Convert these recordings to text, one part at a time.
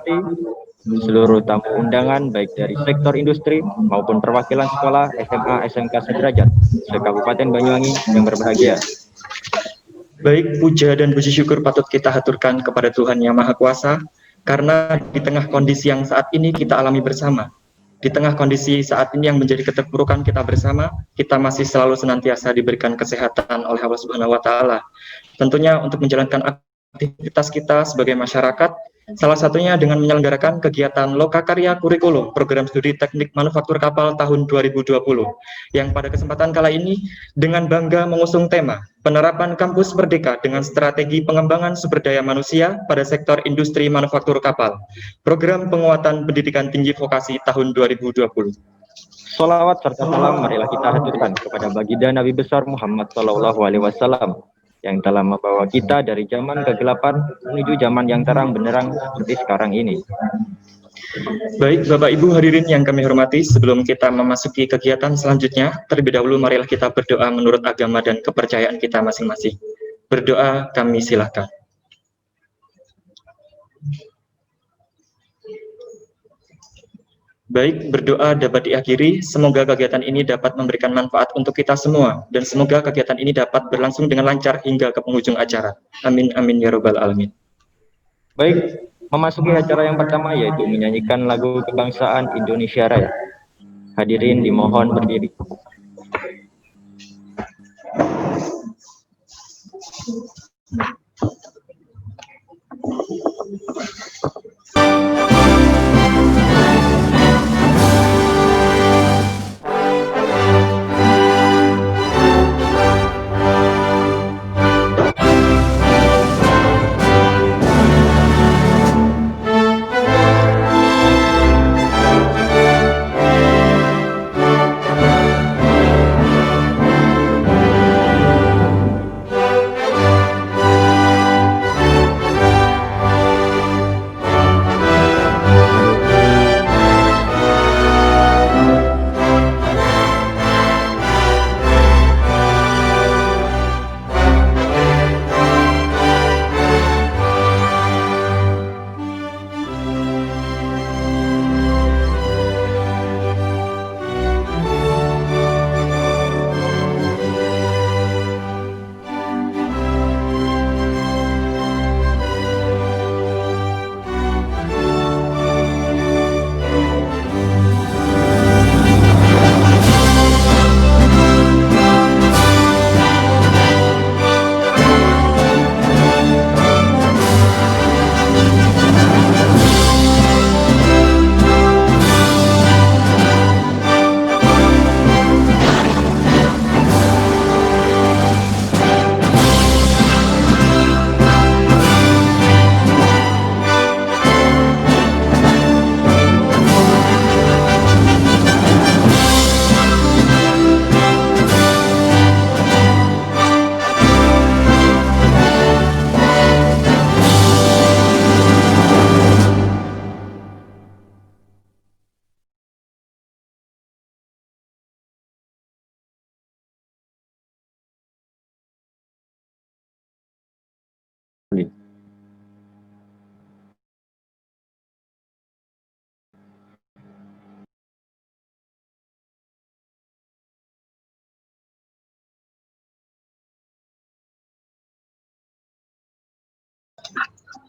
hormati, seluruh tamu undangan baik dari sektor industri maupun perwakilan sekolah SMA SMK sederajat se-Kabupaten Banyuwangi yang berbahagia. Baik, puja dan puji syukur patut kita haturkan kepada Tuhan Yang Maha Kuasa, karena di tengah kondisi yang saat ini kita alami bersama, di tengah kondisi saat ini yang menjadi keterpurukan kita bersama, kita masih selalu senantiasa diberikan kesehatan oleh Allah Subhanahu wa Ta'ala. Tentunya untuk menjalankan aktivitas kita sebagai masyarakat, salah satunya dengan menyelenggarakan kegiatan Lokakarya Kurikulum Program Studi Teknik Manufaktur Kapal tahun 2020, yang pada kesempatan kala ini dengan bangga mengusung tema penerapan kampus merdeka dengan strategi pengembangan sumber daya manusia pada sektor industri manufaktur kapal, program penguatan pendidikan tinggi vokasi tahun 2020. Sholawat serta salam marilah kita haturkan kepada baginda Nabi besar Muhammad SAW yang telah membawa kita dari zaman kegelapan menuju zaman yang terang benderang seperti sekarang ini. Baik, Bapak Ibu hadirin yang kami hormati, sebelum kita memasuki kegiatan selanjutnya, terlebih dahulu marilah kita berdoa menurut agama dan kepercayaan kita masing-masing. Berdoa kami silakan. Baik, berdoa dapat diakhiri. Semoga kegiatan ini dapat memberikan manfaat untuk kita semua, dan semoga kegiatan ini dapat berlangsung dengan lancar hingga ke penghujung acara. Amin, amin, ya robbal alamin. Baik, memasuki acara yang pertama yaitu menyanyikan lagu kebangsaan Indonesia Raya. Hadirin dimohon berdiri.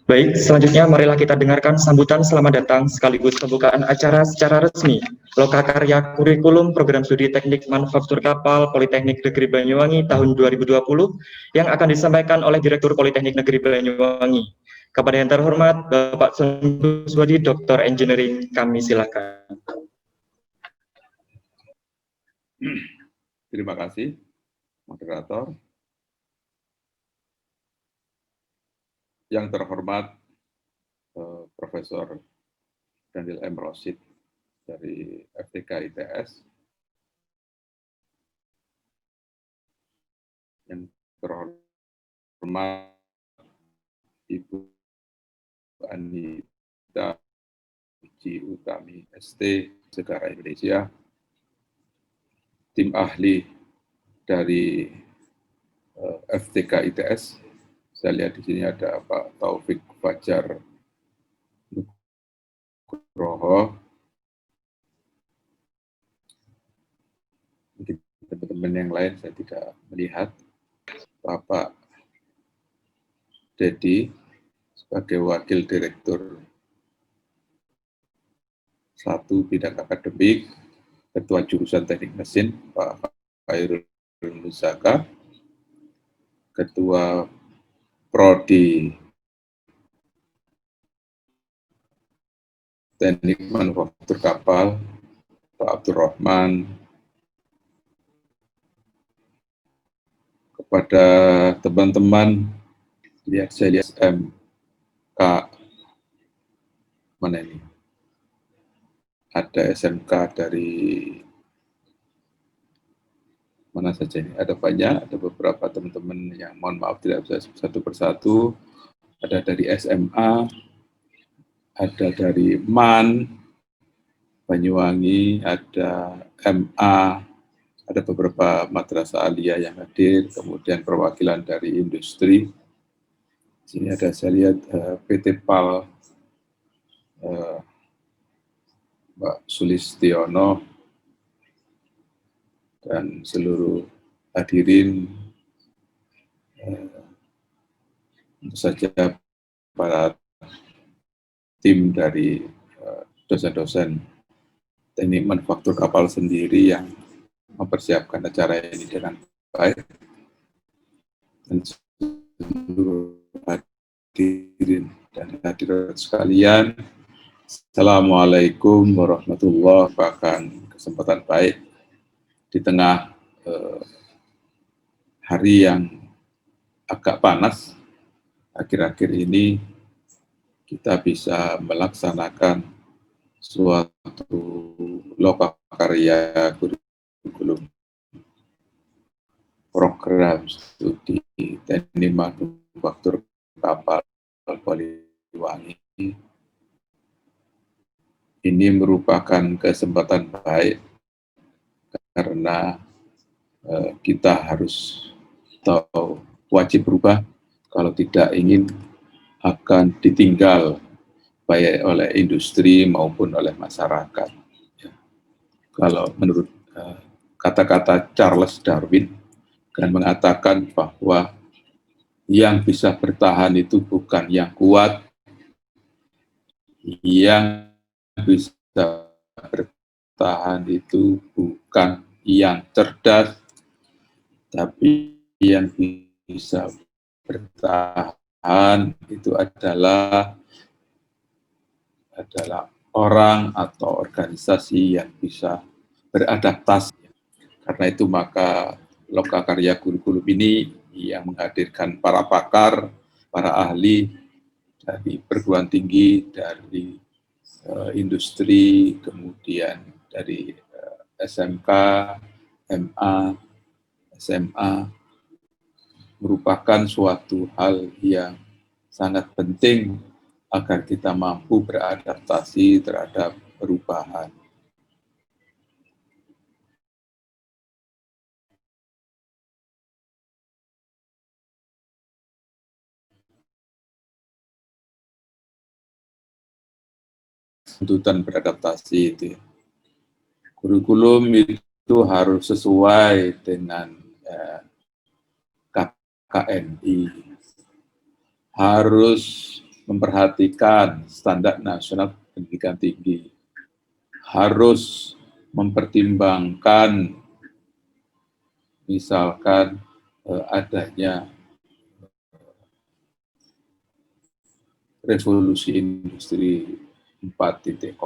Baik, selanjutnya marilah kita dengarkan sambutan selamat datang sekaligus pembukaan acara secara resmi Lokakarya Kurikulum Program Studi Teknik Manufaktur Kapal Politeknik Negeri Banyuwangi tahun 2020 yang akan disampaikan oleh Direktur Politeknik Negeri Banyuwangi. Kepada yang terhormat Bapak Sunggu Swadi, Dr. Engineering, kami silakan. Terima kasih, moderator. Yang terhormat Profesor Daniel M. Rosid dari FTK ITS, yang terhormat Ibu Anita Uci Utami ST Segara Indonesia, tim ahli dari FTK ITS. Saya lihat di sini ada Pak Taufik Fajar Monggo. Mungkin teman-teman yang lain saya tidak melihat. Bapak Dedi sebagai Wakil Direktur 1 Bidang Akademik, Ketua Jurusan Teknik Mesin, Pak Khairul Nuzaka, Ketua Prodi Teknik Manufaktur Kapal, Pak Abdurrahman, kepada teman-teman lihat saya lihat SMK mana ini? Ada SMK dari mana saja ini? Ada banyak, ada beberapa teman-teman yang mohon maaf tidak bisa satu persatu. Ada dari SMA, ada dari MAN, Banyuwangi, ada MA, ada beberapa madrasah aliyah yang hadir, kemudian perwakilan dari industri. Sini ada saya lihat PT PAL, Mbak Sulistiono, dan seluruh hadirin, tentu saja para tim dari dosen-dosen teknik manufaktur kapal sendiri yang mempersiapkan acara ini dengan baik, dan seluruh hadirin dan hadirat sekalian, Assalamualaikum warahmatullahi wabarakatuh. Kesempatan baik di tengah hari yang agak panas akhir-akhir ini, kita bisa melaksanakan suatu lokakarya kurikulum program studi teknik manufaktur kapal Banyuwangi. Ini merupakan kesempatan baik karena kita harus tahu wajib berubah, kalau tidak ingin akan ditinggal baik oleh industri maupun oleh masyarakat. Ya. Kalau menurut kata-kata Charles Darwin kan mengatakan bahwa yang bisa bertahan itu bukan yang kuat, yang bisa bertahan itu bukan yang cerdas, tapi yang bisa bertahan itu adalah orang atau organisasi yang bisa beradaptasi. Karena itu maka lokakarya kurikulum ini yang menghadirkan para pakar, para ahli dari perguruan tinggi, dari industri, kemudian dari SMK, MA, SMA, merupakan suatu hal yang sangat penting agar kita mampu beradaptasi terhadap perubahan. Tuntutan beradaptasi itu. Kurikulum itu harus sesuai dengan KKNI, harus memperhatikan standar nasional pendidikan tinggi, harus mempertimbangkan misalkan adanya revolusi industri 4.0,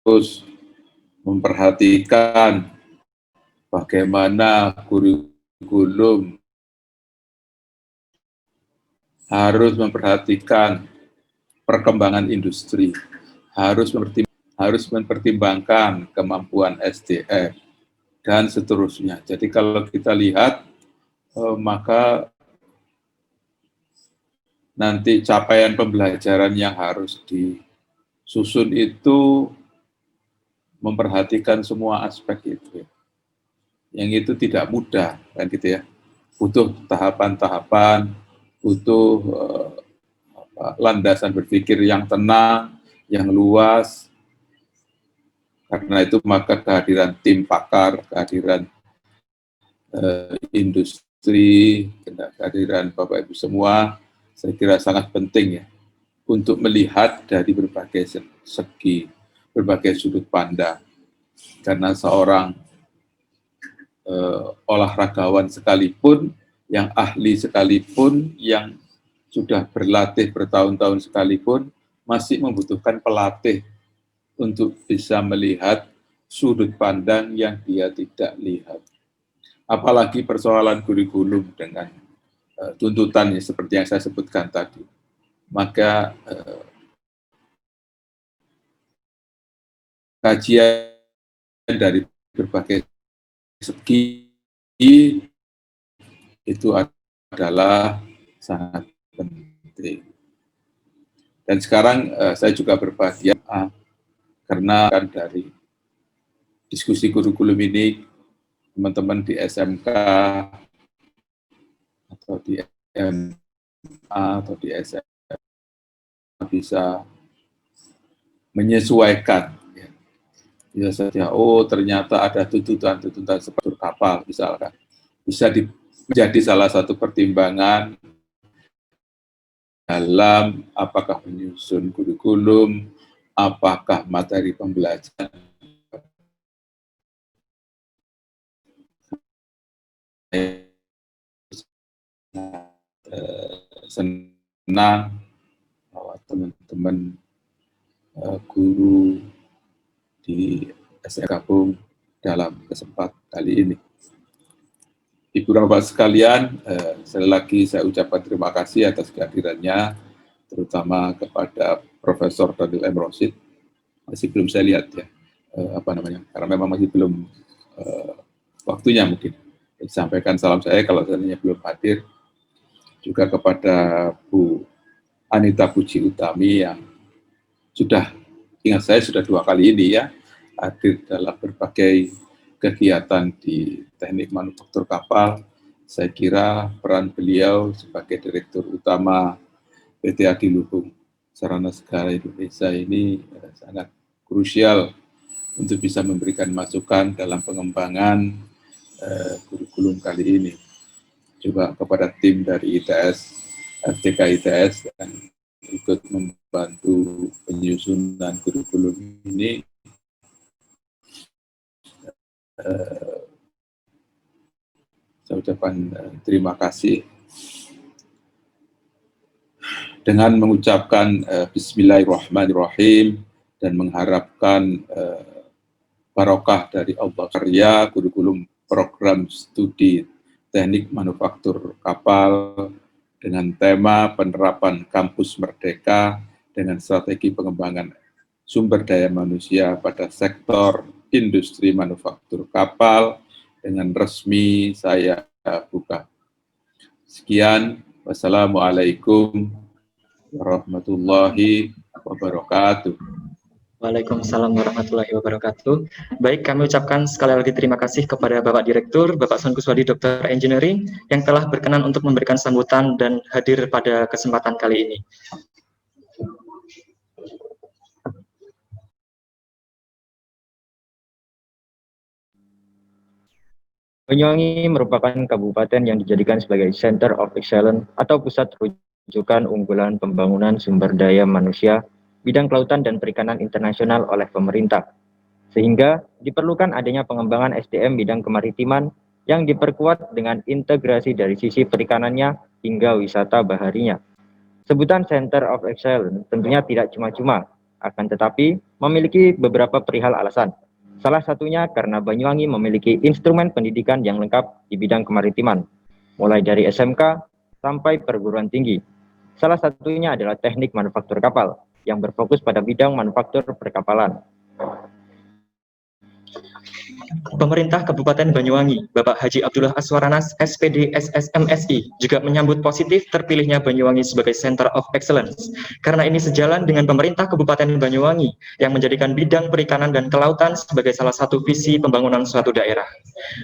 harus memperhatikan bagaimana kurikulum, harus memperhatikan perkembangan industri, harus mempertimbangkan kemampuan SDM, dan seterusnya. Jadi kalau kita lihat, maka nanti capaian pembelajaran yang harus disusun itu memperhatikan semua aspek itu. Yang itu tidak mudah, kan gitu ya. Butuh tahapan-tahapan, butuh landasan berpikir yang tenang, yang luas. Karena itu maka kehadiran tim pakar, kehadiran industri, kehadiran Bapak Ibu semua, saya kira sangat penting ya untuk melihat dari berbagai segi, berbagai sudut pandang. Karena seorang olahragawan sekalipun, yang ahli sekalipun, yang sudah berlatih bertahun-tahun sekalipun, masih membutuhkan pelatih untuk bisa melihat sudut pandang yang dia tidak lihat. Apalagi persoalan kurikulum dengan tuntutannya seperti yang saya sebutkan tadi. Maka kajian dari berbagai segi itu adalah sangat penting. Dan sekarang saya juga berbahagia karena kan dari diskusi kurikulum ini teman-teman di SMK atau di SMA atau di SMA bisa menyesuaikan. Bisa saja, oh ternyata ada tuntutan-tuntutan seperti kapal misalkan. Bisa menjadi salah satu pertimbangan dalam apakah menyusun kurikulum, apakah materi pembelajaran. Senang bahwa teman-teman guru di SMK gabung dalam kesempatan kali ini. Ibu dan Bapak sekalian, sekali lagi saya ucapkan terima kasih atas kehadirannya, terutama kepada Profesor Daniel M. Rosid. Masih belum saya lihat ya, karena memang masih belum waktunya mungkin. Sampaikan salam saya kalau seandainya belum hadir. Juga kepada Bu Anita Puji Utami yang sudah, ingat saya sudah 2 kali ini ya, hadir dalam berbagai kegiatan di teknik manufaktur kapal. Saya kira peran beliau sebagai Direktur Utama PT Adiluhung Sarana Segara Indonesia ini sangat krusial untuk bisa memberikan masukan dalam pengembangan kurikulum kali ini. Juga kepada tim dari ITS, FTK ITS yang ikut membantu penyusunan kurikulum ini. Saya ucapkan terima kasih dengan mengucapkan Bismillahirrahmanirrahim dan mengharapkan barokah dari Allah. Karya kurikulum program studi teknik manufaktur kapal dengan tema penerapan kampus merdeka dengan strategi pengembangan sumber daya manusia pada sektor industri manufaktur kapal dengan resmi saya buka. Sekian, wassalamualaikum warahmatullahi wabarakatuh. Waalaikumsalam warahmatullahi wabarakatuh. Baik, kami ucapkan sekali lagi terima kasih kepada Bapak Direktur, Bapak Sangkuswadi Dr. Engineering, yang telah berkenan untuk memberikan sambutan dan hadir pada kesempatan kali ini. Banyuwangi merupakan kabupaten yang dijadikan sebagai Center of Excellence atau pusat rujukan unggulan pembangunan sumber daya manusia bidang kelautan dan perikanan internasional oleh pemerintah. Sehingga diperlukan adanya pengembangan SDM bidang kemaritiman yang diperkuat dengan integrasi dari sisi perikanannya hingga wisata baharinya. Sebutan Center of Excellence tentunya tidak cuma-cuma, akan tetapi memiliki beberapa perihal alasan. Salah satunya karena Banyuwangi memiliki instrumen pendidikan yang lengkap di bidang kemaritiman, mulai dari SMK sampai perguruan tinggi. Salah satunya adalah teknik manufaktur kapal, yang berfokus pada bidang manufaktur perkapalan. Pemerintah Kabupaten Banyuwangi, Bapak Haji Abdullah Aswaranas, SPD SSMSI, juga menyambut positif terpilihnya Banyuwangi sebagai Center of Excellence, karena ini sejalan dengan pemerintah Kabupaten Banyuwangi yang menjadikan bidang perikanan dan kelautan sebagai salah satu visi pembangunan suatu daerah.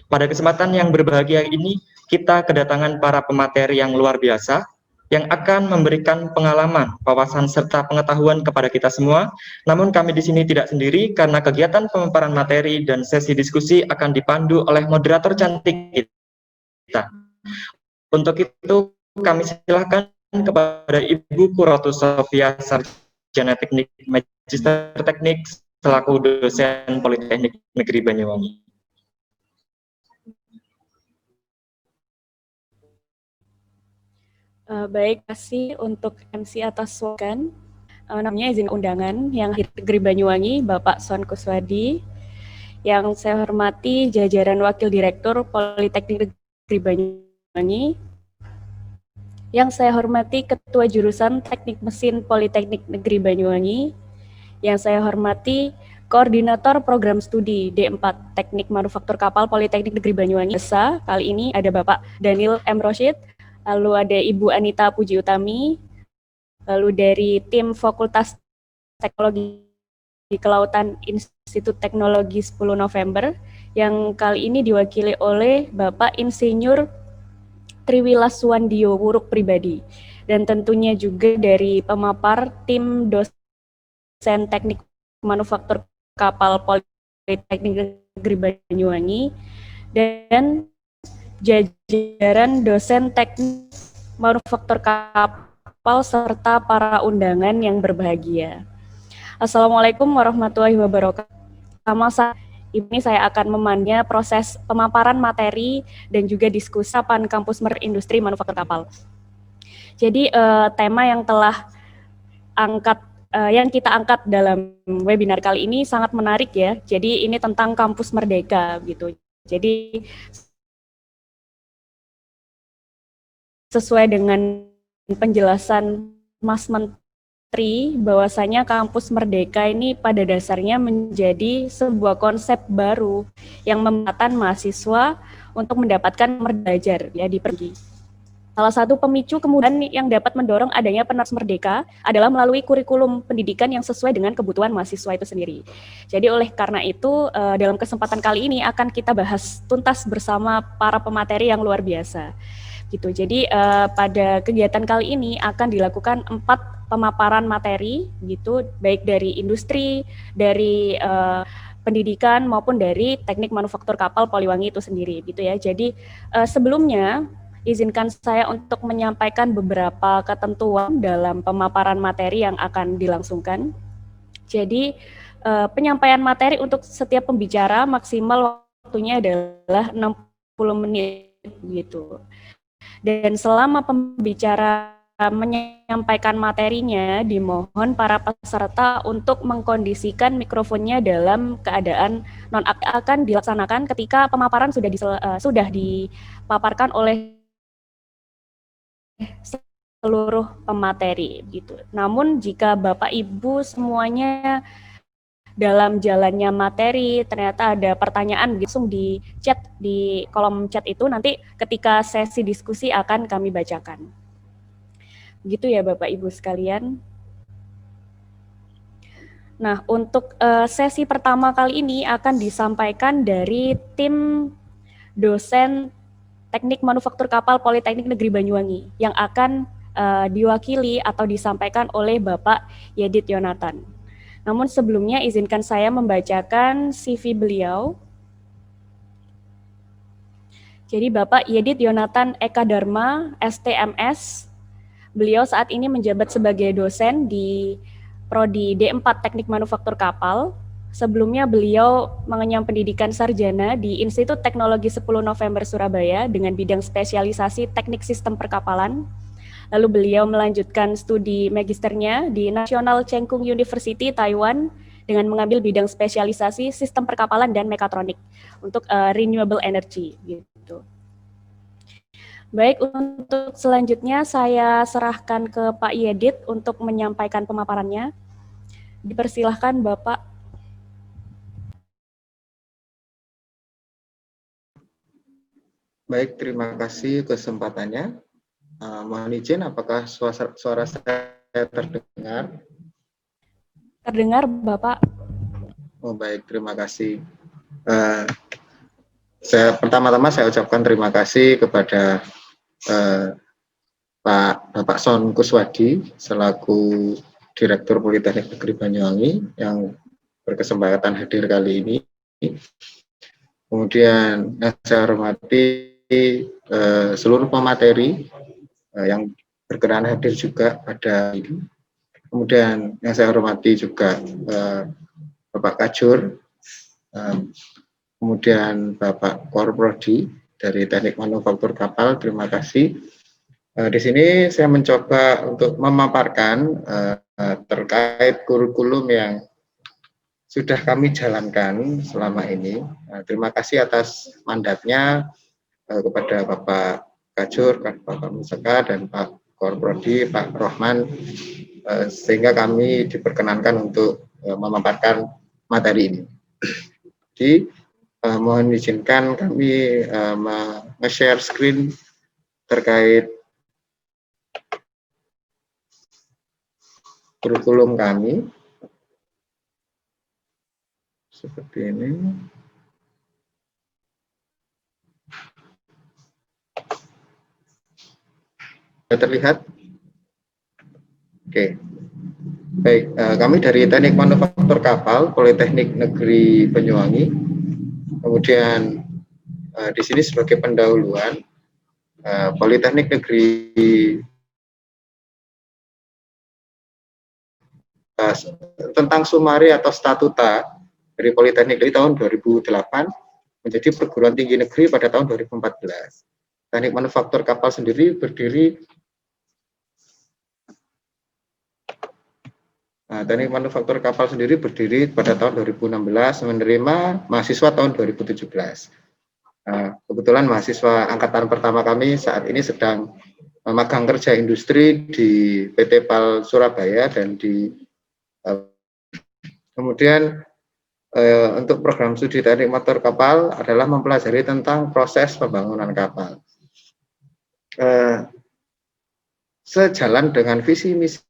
Pada kesempatan yang berbahagia ini, kita kedatangan para pemateri yang luar biasa, yang akan memberikan pengalaman, wawasan, serta pengetahuan kepada kita semua. Namun kami di sini tidak sendiri karena kegiatan pemaparan materi dan sesi diskusi akan dipandu oleh moderator cantik kita. Untuk itu kami silakan kepada Ibu Kurotu Sofia, Sarjana Teknik Magister Teknik selaku dosen Politeknik Negeri Banyuwangi. Baik, terima kasih untuk MC atas wawasan. Namanya izin undangan yang Negeri Banyuwangi, Bapak Son Kuswadi. Yang saya hormati jajaran Wakil Direktur Politeknik Negeri Banyuwangi. Yang saya hormati Ketua Jurusan Teknik Mesin Politeknik Negeri Banyuwangi. Yang saya hormati Koordinator Program Studi D4 Teknik Manufaktur Kapal Politeknik Negeri Banyuwangi. Kali ini ada Bapak Daniel M. Rosyid, lalu ada Ibu Anita Puji Utami, lalu dari tim Fakultas Teknologi Kelautan Institut Teknologi 10 November, yang kali ini diwakili oleh Bapak Insinyur Triwilas Suwandio Wuruk Pribadi, dan tentunya juga dari pemapar tim dosen teknik manufaktur kapal Politeknik Negeri Banyuwangi, dan jajaran dosen teknik manufaktur kapal serta para undangan yang berbahagia. Assalamualaikum warahmatullahi wabarakatuh. Sama ini saya akan memandu proses pemaparan materi dan juga diskusi Pan Kampus Industri Manufaktur Kapal. Jadi tema yang yang kita angkat dalam webinar kali ini sangat menarik ya. Jadi ini tentang kampus merdeka gitu. Jadi sesuai dengan penjelasan Mas Menteri, bahwasanya kampus merdeka ini pada dasarnya menjadi sebuah konsep baru yang membatasi mahasiswa untuk mendapatkan belajar ya di pergi. Salah satu pemicu kemudian yang dapat mendorong adanya penerus merdeka adalah melalui kurikulum pendidikan yang sesuai dengan kebutuhan mahasiswa itu sendiri. Jadi oleh karena itu dalam kesempatan kali ini akan kita bahas tuntas bersama para pemateri yang luar biasa. Gitu. Jadi pada kegiatan kali ini akan dilakukan 4 pemaparan materi gitu, baik dari industri, dari pendidikan maupun dari teknik manufaktur kapal Poliwangi itu sendiri gitu ya. Jadi sebelumnya izinkan saya untuk menyampaikan beberapa ketentuan dalam pemaparan materi yang akan dilangsungkan. Jadi penyampaian materi untuk setiap pembicara maksimal waktunya adalah 60 menit gitu. Dan selama pembicara menyampaikan materinya, dimohon para peserta untuk mengkondisikan mikrofonnya dalam keadaan non-aktif. Akan dilaksanakan ketika pemaparan sudah dipaparkan oleh seluruh pemateri gitu. Namun jika Bapak Ibu semuanya dalam jalannya materi ternyata ada pertanyaan, langsung di chat di kolom chat itu, nanti ketika sesi diskusi akan kami bacakan. Gitu ya Bapak Ibu sekalian. Nah, untuk sesi pertama kali ini akan disampaikan dari tim dosen Teknik Manufaktur Kapal Politeknik Negeri Banyuwangi yang akan diwakili atau disampaikan oleh Bapak Yedit Yonatan. Namun sebelumnya izinkan saya membacakan CV beliau. Jadi Bapak Yedit Yonatan Eka Dharma, STMS. Beliau saat ini menjabat sebagai dosen di Prodi D4 Teknik Manufaktur Kapal. Sebelumnya beliau mengenyam pendidikan sarjana di Institut Teknologi 10 November Surabaya dengan bidang spesialisasi teknik sistem perkapalan. Lalu beliau melanjutkan studi magisternya di National Cheng Kung University, Taiwan dengan mengambil bidang spesialisasi sistem perkapalan dan mekatronik untuk renewable energy gitu. Baik, untuk selanjutnya saya serahkan ke Pak Yedit untuk menyampaikan pemaparannya. Dipersilahkan Bapak. Baik, terima kasih kesempatannya. Mohon izin, apakah suara saya terdengar? Terdengar, Bapak. Oh baik, terima kasih. Pertama-tama saya ucapkan terima kasih kepada Bapak Son Kuswadi selaku Direktur Politeknik Negeri Banyuwangi yang berkesempatan hadir kali ini. Kemudian yang saya hormati seluruh pemateri yang berkenan hadir juga pada ini. Kemudian yang saya hormati juga Bapak Kajur, kemudian Bapak Korprodi dari Teknik Manufaktur Kapal, terima kasih. Di sini saya mencoba untuk memaparkan terkait kurikulum yang sudah kami jalankan selama ini. Terima kasih atas mandatnya kepada Bapak Kajur, Bapak Musaka, dan Pak Korprodi, Pak Rohman, sehingga kami diperkenankan untuk memaparkan materi ini. Jadi mohon izinkan kami nge-share screen terkait kurikulum kami. Seperti ini. Sudah terlihat? Oke. Baik, kami dari Teknik Manufaktur Kapal, Politeknik Negeri Banyuwangi. Kemudian di sini sebagai pendahuluan, Politeknik Negeri tentang sumari atau statuta dari Politeknik dari tahun 2008 menjadi perguruan tinggi negeri pada tahun 2014. Teknik Manufaktur Kapal sendiri berdiri Teknik Manufaktur Kapal sendiri berdiri pada tahun 2016 menerima mahasiswa tahun 2017. Kebetulan mahasiswa angkatan pertama kami saat ini sedang magang kerja industri di PT PAL Surabaya dan kemudian untuk program studi teknik motor kapal adalah mempelajari tentang proses pembangunan kapal. Sejalan dengan visi misi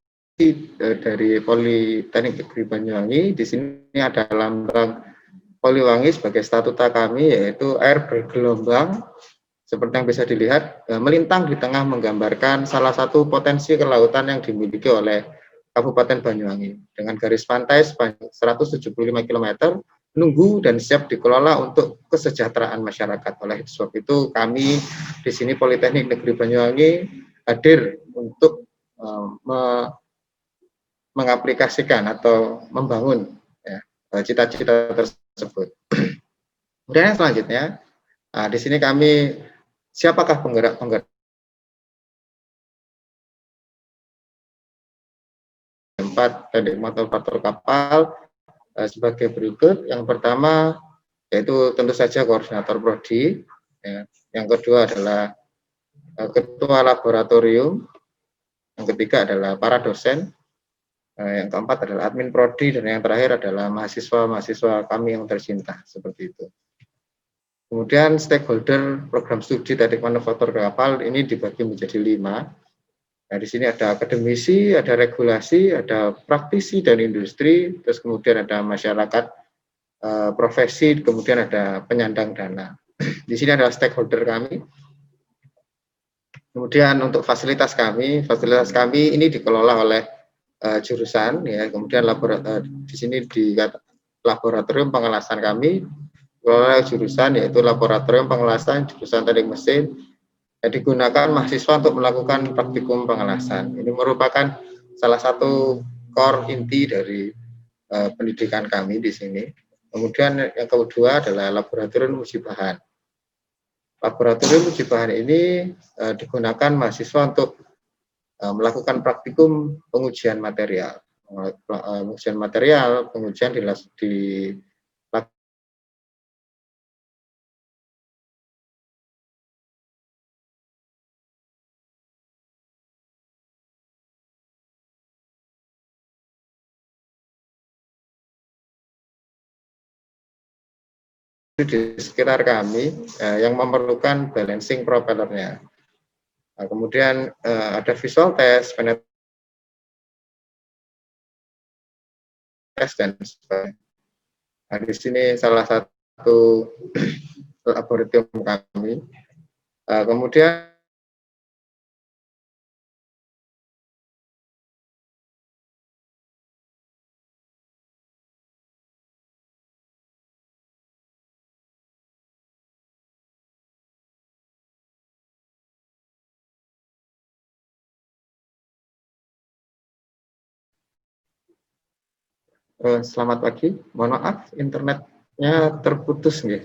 dari Politeknik Negeri Banyuwangi, di sini ada lambang Poliwangi sebagai statuta kami, yaitu air bergelombang, seperti yang bisa dilihat, melintang di tengah menggambarkan salah satu potensi kelautan yang dimiliki oleh Kabupaten Banyuwangi dengan garis pantai sepanjang 175 km, menunggu dan siap dikelola untuk kesejahteraan masyarakat. Oleh sebab itu kami di sini Politeknik Negeri Banyuwangi hadir untuk mengaplikasikan atau membangun cita-cita tersebut. Kemudian yang selanjutnya, di sini kami siapakah penggerak-penggerak Teknik Manufaktur Kapal sebagai berikut. Yang pertama yaitu tentu saja koordinator prodi, yang kedua adalah ketua laboratorium, yang ketiga adalah para dosen, yang keempat adalah admin prodi, dan yang terakhir adalah mahasiswa-mahasiswa kami yang tercinta, seperti itu. Kemudian stakeholder program studi Teknik Manufaktur Kapal ini dibagi menjadi 5. Nah, di sini ada akademisi, ada regulasi, ada praktisi dan industri, terus kemudian ada masyarakat profesi, kemudian ada penyandang dana. Di sini adalah stakeholder kami. Kemudian untuk fasilitas kami ini dikelola oleh jurusan, ya. Kemudian di sini di laboratorium pengelasan kami dikelola jurusan, yaitu laboratorium pengelasan jurusan teknik mesin. Digunakan mahasiswa untuk melakukan praktikum pengelasan. Ini merupakan salah satu core inti dari pendidikan kami di sini. Kemudian yang kedua adalah laboratorium uji bahan. Laboratorium uji bahan ini digunakan mahasiswa untuk melakukan praktikum pengujian material. Pengujian di sekitar kami yang memerlukan balancing propellernya. Nah, kemudian ada visual test, test dan sebagainya. Nah, di sini salah satu laboratorium kami. Kemudian Selamat pagi. Mohon maaf, internetnya terputus nggih.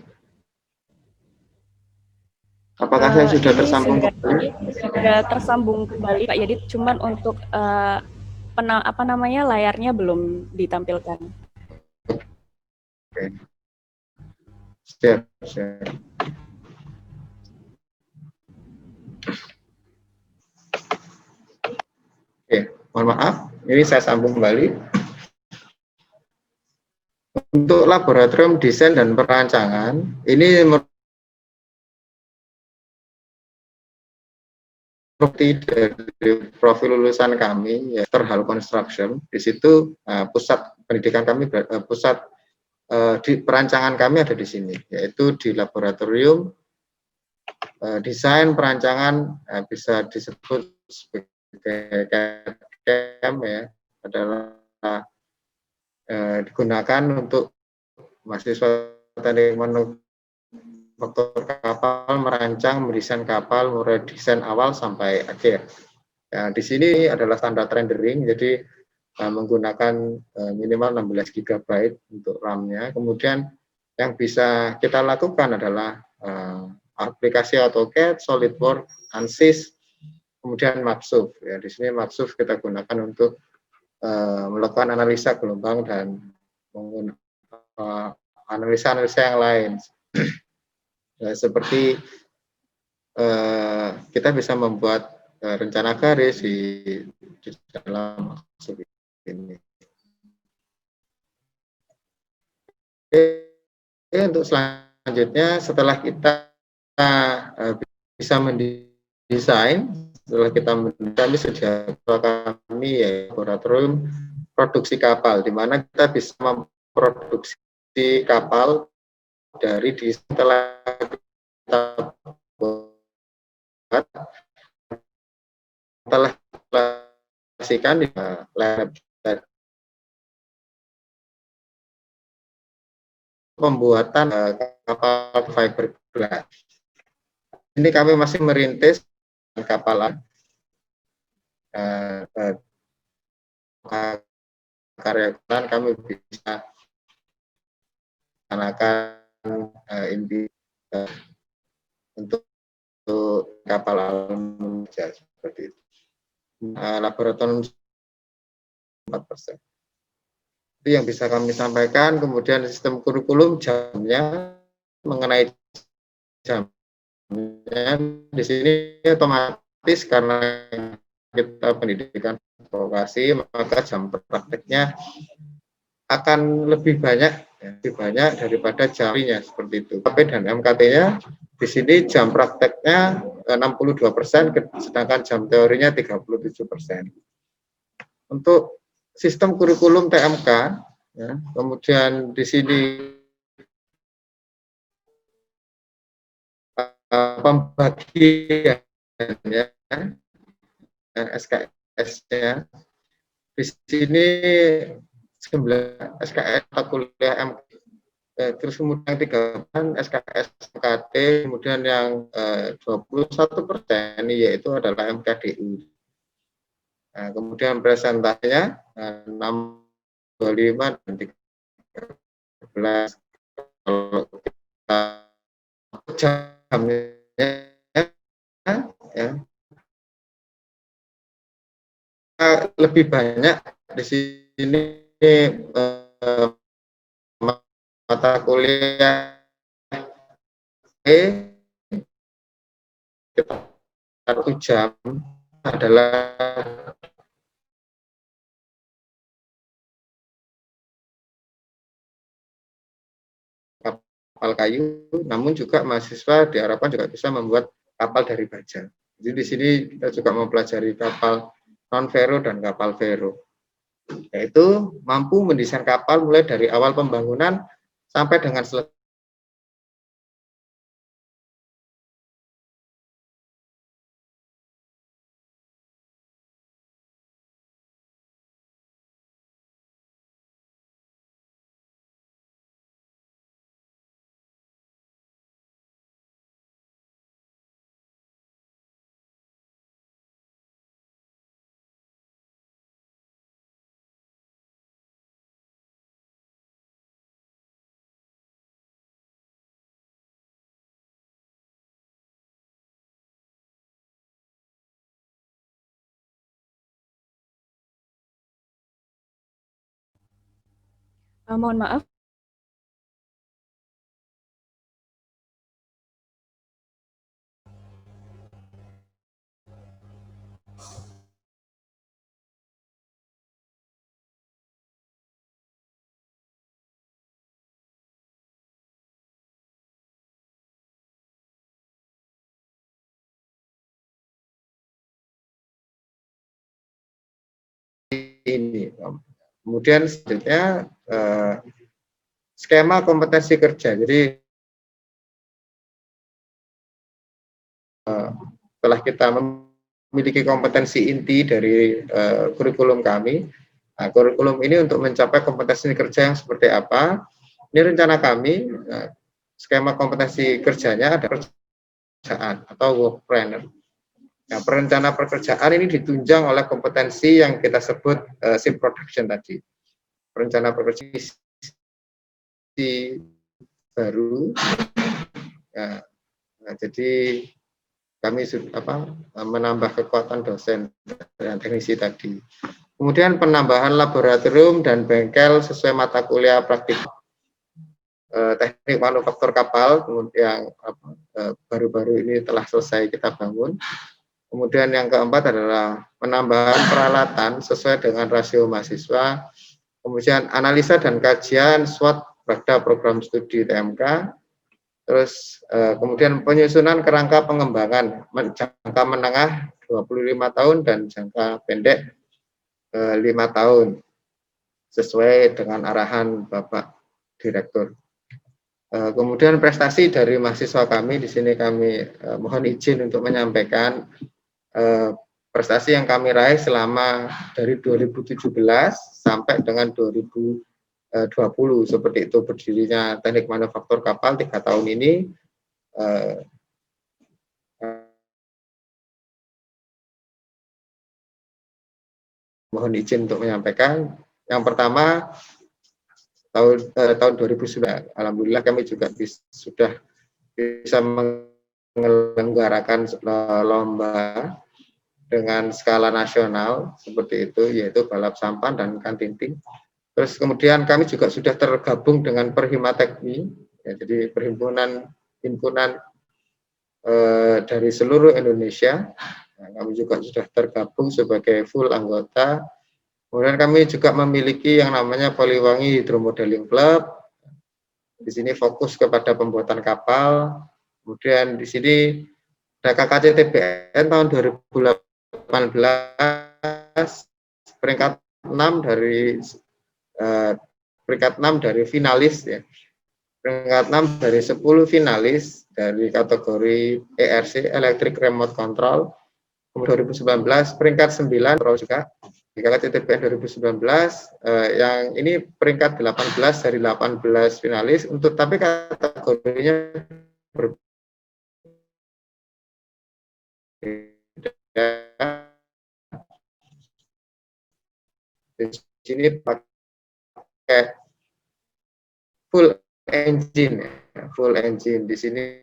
Apakah saya sudah Ini tersambung kembali? sudah tersambung kembali Pak Yadit, cuman untuk layarnya belum ditampilkan. Oke. Siap, siap. Oke, mohon maaf. Ini saya sambung kembali. Untuk laboratorium desain dan perancangan, ini seperti dari profil lulusan kami, ya, Terhal Construction. Di situ pusat pendidikan kami, pusat di perancangan kami ada di sini, yaitu di laboratorium desain perancangan, bisa disebut sebagai CAM, ya, adalah digunakan untuk mahasiswa teknik manufaktur kapal merancang, mendesain kapal mulai desain awal sampai akhir. Nah, di sini adalah standar rendering, jadi menggunakan minimal 16 GB untuk RAM-nya. Kemudian yang bisa kita lakukan adalah aplikasi AutoCAD, SolidWorks, ANSYS, kemudian Mapsuf. Ya, di sini Mapsuf kita gunakan untuk melakukan analisa gelombang dan analisa-analisa yang lain. Seperti kita bisa membuat rencana garis di dalam Mapsuf ini. Untuk selanjutnya, setelah kita bisa mendesain, setelah kita mendesain sudah kami, ya, laboratorium produksi kapal, di mana kita bisa memproduksi kapal dari desain telah kita buat, telah diaplikasikan di lab pembuatan kapal fiberglass. Ini kami masih merintis kapalan karya kami bisa melaksanakan untuk kapal aluminium seperti itu. Laboratorium 4%. Itu yang bisa kami sampaikan. Kemudian sistem kurikulum jamnya, mengenai jamnya di sini otomatis karena kita pendidikan vokasi, maka jam prakteknya akan lebih banyak daripada jamnya seperti itu. KP dan MKT-nya di sini jam prakteknya 62%, sedangkan jam teorinya 37%. Untuk sistem kurikulum TMK, ya, kemudian di sini pembagiannya SKS-nya di sini 9 SKS atau kuliah MK, terus kemudian 3 SKS MKT, kemudian yang 21% yaitu adalah MKDU. Nah, kemudian presentasinya 625 dan 13. Kalau kita jamnya, ya, lebih banyak di sini mata kuliah kita 1 jam adalah kapal kayu, namun juga mahasiswa diharapkan juga bisa membuat kapal dari baja. Jadi di sini kita juga mempelajari kapal non-vero dan kapal vero, yaitu mampu mendesain kapal mulai dari awal pembangunan sampai dengan selesai Mohon maaf. Ini. Kemudian selanjutnya skema kompetensi kerja. Jadi setelah kita memiliki kompetensi inti dari kurikulum kami, nah, kurikulum ini untuk mencapai kompetensi kerja yang seperti apa? Ini rencana kami, skema kompetensi kerjanya ada pekerjaan atau work planner. Nah, perencana pekerjaan ini ditunjang oleh kompetensi yang kita sebut shift production tadi. Perencana pekerjaan baru. Nah, jadi kami menambah kekuatan dosen dan teknisi tadi. Kemudian penambahan laboratorium dan bengkel sesuai mata kuliah praktik teknik manufaktur kapal, kemudian baru-baru ini telah selesai kita bangun. Kemudian yang keempat adalah penambahan peralatan sesuai dengan rasio mahasiswa. Kemudian analisa dan kajian SWOT pada program studi TMK. Terus kemudian penyusunan kerangka pengembangan jangka menengah 25 tahun dan jangka pendek 5 tahun sesuai dengan arahan Bapak Direktur. Kemudian prestasi dari mahasiswa kami, di sini kami mohon izin untuk menyampaikan prestasi yang kami raih selama dari 2017 sampai dengan 2020 seperti itu berdirinya teknik manufaktur kapal 3 tahun ini. Mohon izin untuk menyampaikan. Yang pertama tahun 2009, alhamdulillah kami juga sudah bisa menyelenggarakan lomba dengan skala nasional seperti itu, yaitu balap sampan dan kantinting. Terus kemudian kami juga sudah tergabung dengan Perhimatekmi, ya, jadi himpunan dari seluruh Indonesia. Nah, kami juga sudah tergabung sebagai full anggota. Kemudian kami juga memiliki yang namanya Poliwangi Hydromodeling Club. Di sini fokus kepada pembuatan kapal. Kemudian di sini ada KKCTBN tahun 2018 peringkat 6 dari finalis, ya. Peringkat 6 dari 10 finalis dari kategori ERC Electric Remote Control. Kemudian 2019 peringkat 9 juga di KKCTBN 2019, yang ini peringkat 18 dari 18 finalis, untuk tapi kategorinya berbeda. Di sini pakai full engine, full engine. Di sini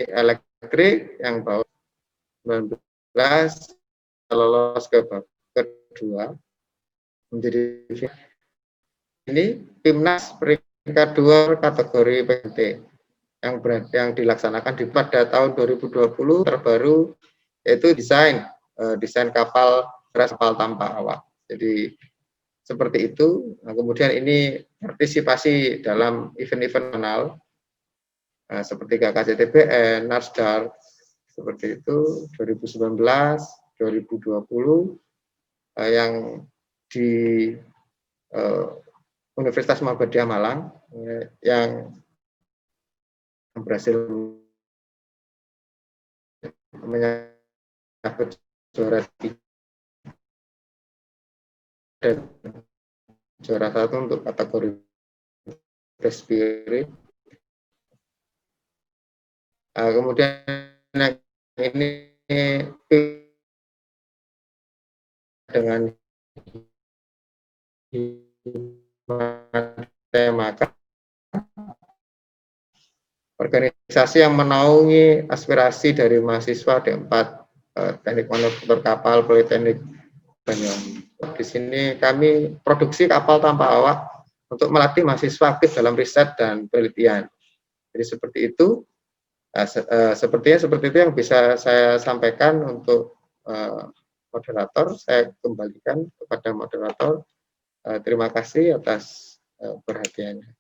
elektrik yang bawah 19 lolos ke babak kedua menjadi ini timnas peringkat 2 kategori PNT yang dilaksanakan pada tahun 2020 terbaru, yaitu desain kapal tanpa awak. Jadi seperti itu. Nah, kemudian ini partisipasi dalam event-event nasional seperti KKCTBN, Nasdaq, seperti itu 2019, 2020 yang di Universitas Muhammadiyah Malang yang berhasil menyabet juara 3 dan juara 1 untuk kategori Best Spirit. Kemudian ini dengan maka organisasi yang menaungi aspirasi dari mahasiswa D4 Teknik Manufaktur Kapal Politeknik Banyuwangi. Di sini kami produksi kapal tanpa awak untuk melatih mahasiswa aktif dalam riset dan penelitian. Jadi seperti itu, sepertinya seperti itu yang bisa saya sampaikan untuk moderator. Saya kembalikan kepada moderator. Terima kasih atas perhatiannya.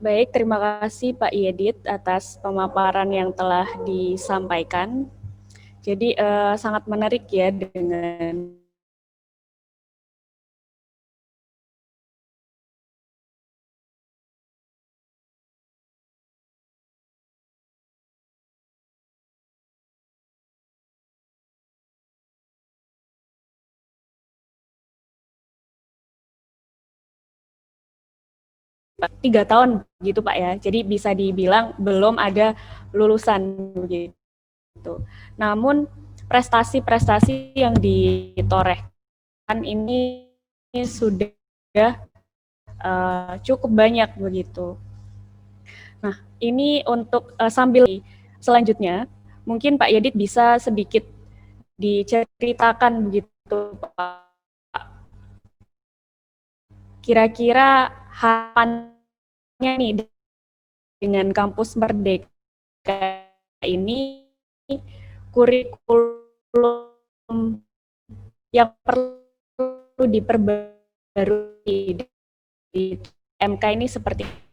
Baik, terima kasih Pak Yedit atas pemaparan yang telah disampaikan. Jadi sangat menarik ya dengan tiga tahun gitu Pak ya. Jadi bisa dibilang belum ada lulusan begitu. Namun prestasi-prestasi yang ditorehkan ini sudah cukup banyak begitu. Nah, ini untuk sambil selanjutnya, mungkin Pak Yedit bisa sedikit diceritakan begitu Pak. Kira-kira harapannya nih dengan kampus Merdeka ini, kurikulum yang perlu diperbarui di MK ini seperti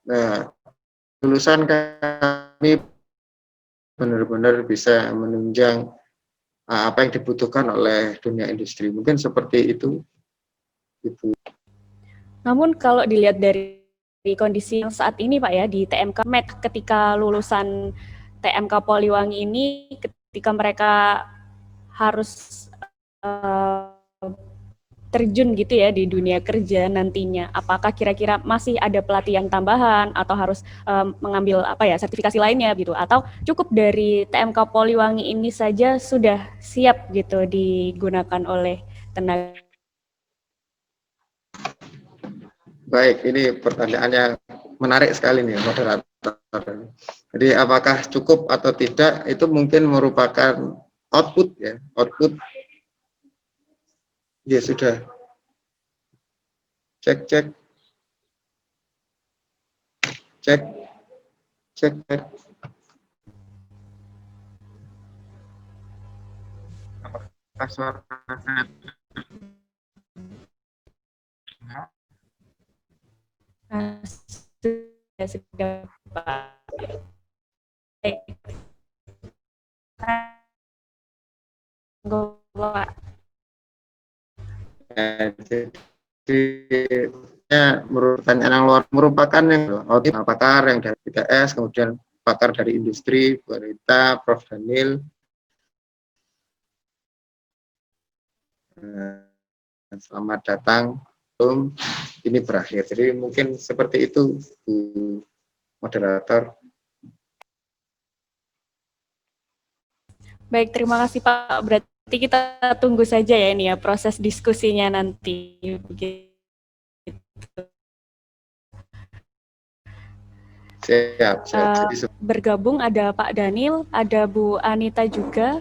Nah, lulusan kami benar-benar bisa menunjang apa yang dibutuhkan oleh dunia industri. Mungkin seperti itu, Ibu. Namun kalau dilihat dari kondisi yang saat ini Pak ya, di TMK Med, ketika lulusan TMK Poliwangi ini, ketika mereka harus terjun gitu ya di dunia kerja nantinya, apakah kira-kira masih ada pelatihan tambahan atau harus mengambil sertifikasi lainnya gitu, atau cukup dari TMK Poliwangi ini saja sudah siap gitu digunakan oleh tenaga. Baik, ini pertanyaan yang menarik sekali nih moderator. Jadi apakah cukup atau tidak itu mungkin merupakan output ya, output. Ya sudah. Cek. Apakah suara sudah Pak. Jadi pertanyaan yang luar merupakan yang pakar yang dari BTS, kemudian pakar dari industri, Bu Anita, Prof. Daniel. Selamat datang. Ini berakhir. Jadi mungkin seperti itu, Bu moderator. Baik, terima kasih Pak. Berarti kita tunggu saja ya ini ya proses diskusinya nanti. Siap. Bergabung ada Pak Daniel, ada Bu Anita juga.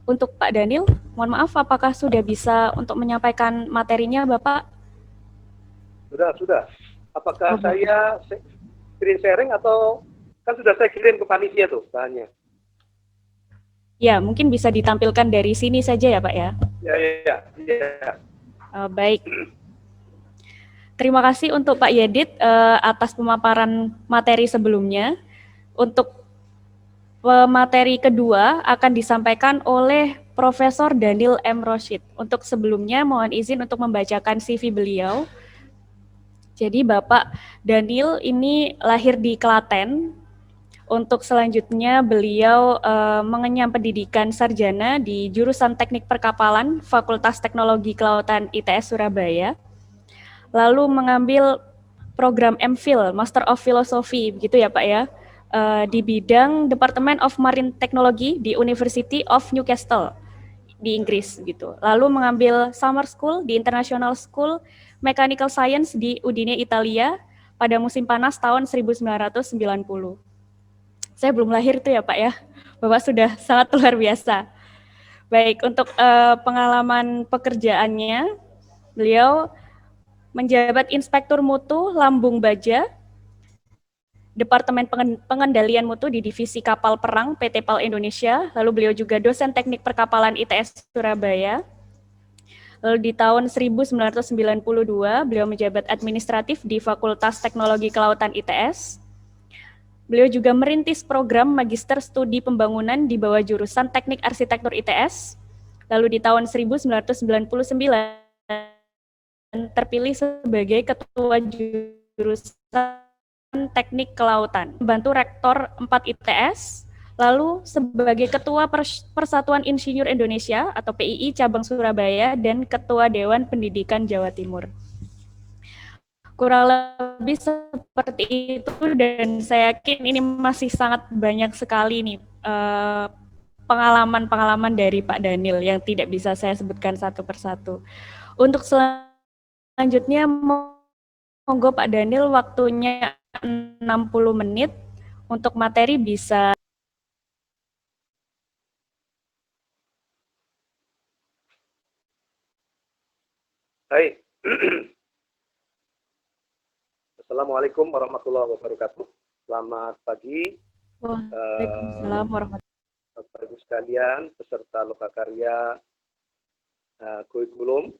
Untuk Pak Daniel, mohon maaf apakah sudah bisa untuk menyampaikan materinya Bapak? Sudah. Apakah saya screen sharing atau kan sudah saya kirim ke panitia tuh bahannya? Ya, mungkin bisa ditampilkan dari sini saja ya Pak ya? Ya. Baik. Terima kasih untuk Pak Yedit atas pemaparan materi sebelumnya. Untuk materi kedua akan disampaikan oleh Profesor Daniel M. Roshid. Untuk sebelumnya mohon izin untuk membacakan CV beliau. Jadi Bapak Daniel ini lahir di Klaten, Untuk selanjutnya beliau mengenyam pendidikan sarjana di jurusan Teknik Perkapalan Fakultas Teknologi Kelautan ITS Surabaya. Lalu mengambil program MPhil, Master of Philosophy, begitu ya Pak ya, di bidang Department of Marine Technology di University of Newcastle di Inggris gitu. Lalu mengambil summer school di International School Mechanical Science di Udine, Italia pada musim panas tahun 1990. Saya belum lahir tuh ya Pak ya. Bapak sudah sangat luar biasa. Baik, untuk pengalaman pekerjaannya, beliau menjabat Inspektur Mutu Lambung Baja, Departemen Pengendalian Mutu di Divisi Kapal Perang PT PAL Indonesia. Lalu beliau juga dosen teknik perkapalan ITS Surabaya. Lalu di tahun 1992, beliau menjabat administratif di Fakultas Teknologi Kelautan ITS. Beliau juga merintis program Magister Studi Pembangunan di bawah jurusan Teknik Arsitektur ITS. Lalu di tahun 1999 terpilih sebagai Ketua Jurusan Teknik Kelautan, membantu Rektor 4 ITS, lalu sebagai Ketua Persatuan Insinyur Indonesia atau PII Cabang Surabaya dan Ketua Dewan Pendidikan Jawa Timur. Kurang lebih seperti itu, dan saya yakin ini masih sangat banyak sekali nih pengalaman-pengalaman dari Pak Daniel yang tidak bisa saya sebutkan satu persatu. Untuk selanjutnya, monggo Pak Daniel, waktunya 60 menit untuk materi bisa. Baik. Assalamualaikum warahmatullahi wabarakatuh. Selamat pagi. Waalaikumsalam warahmatullahi wabarakatuh. Bapak Ibu sekalian, peserta lokakarya kurikulum.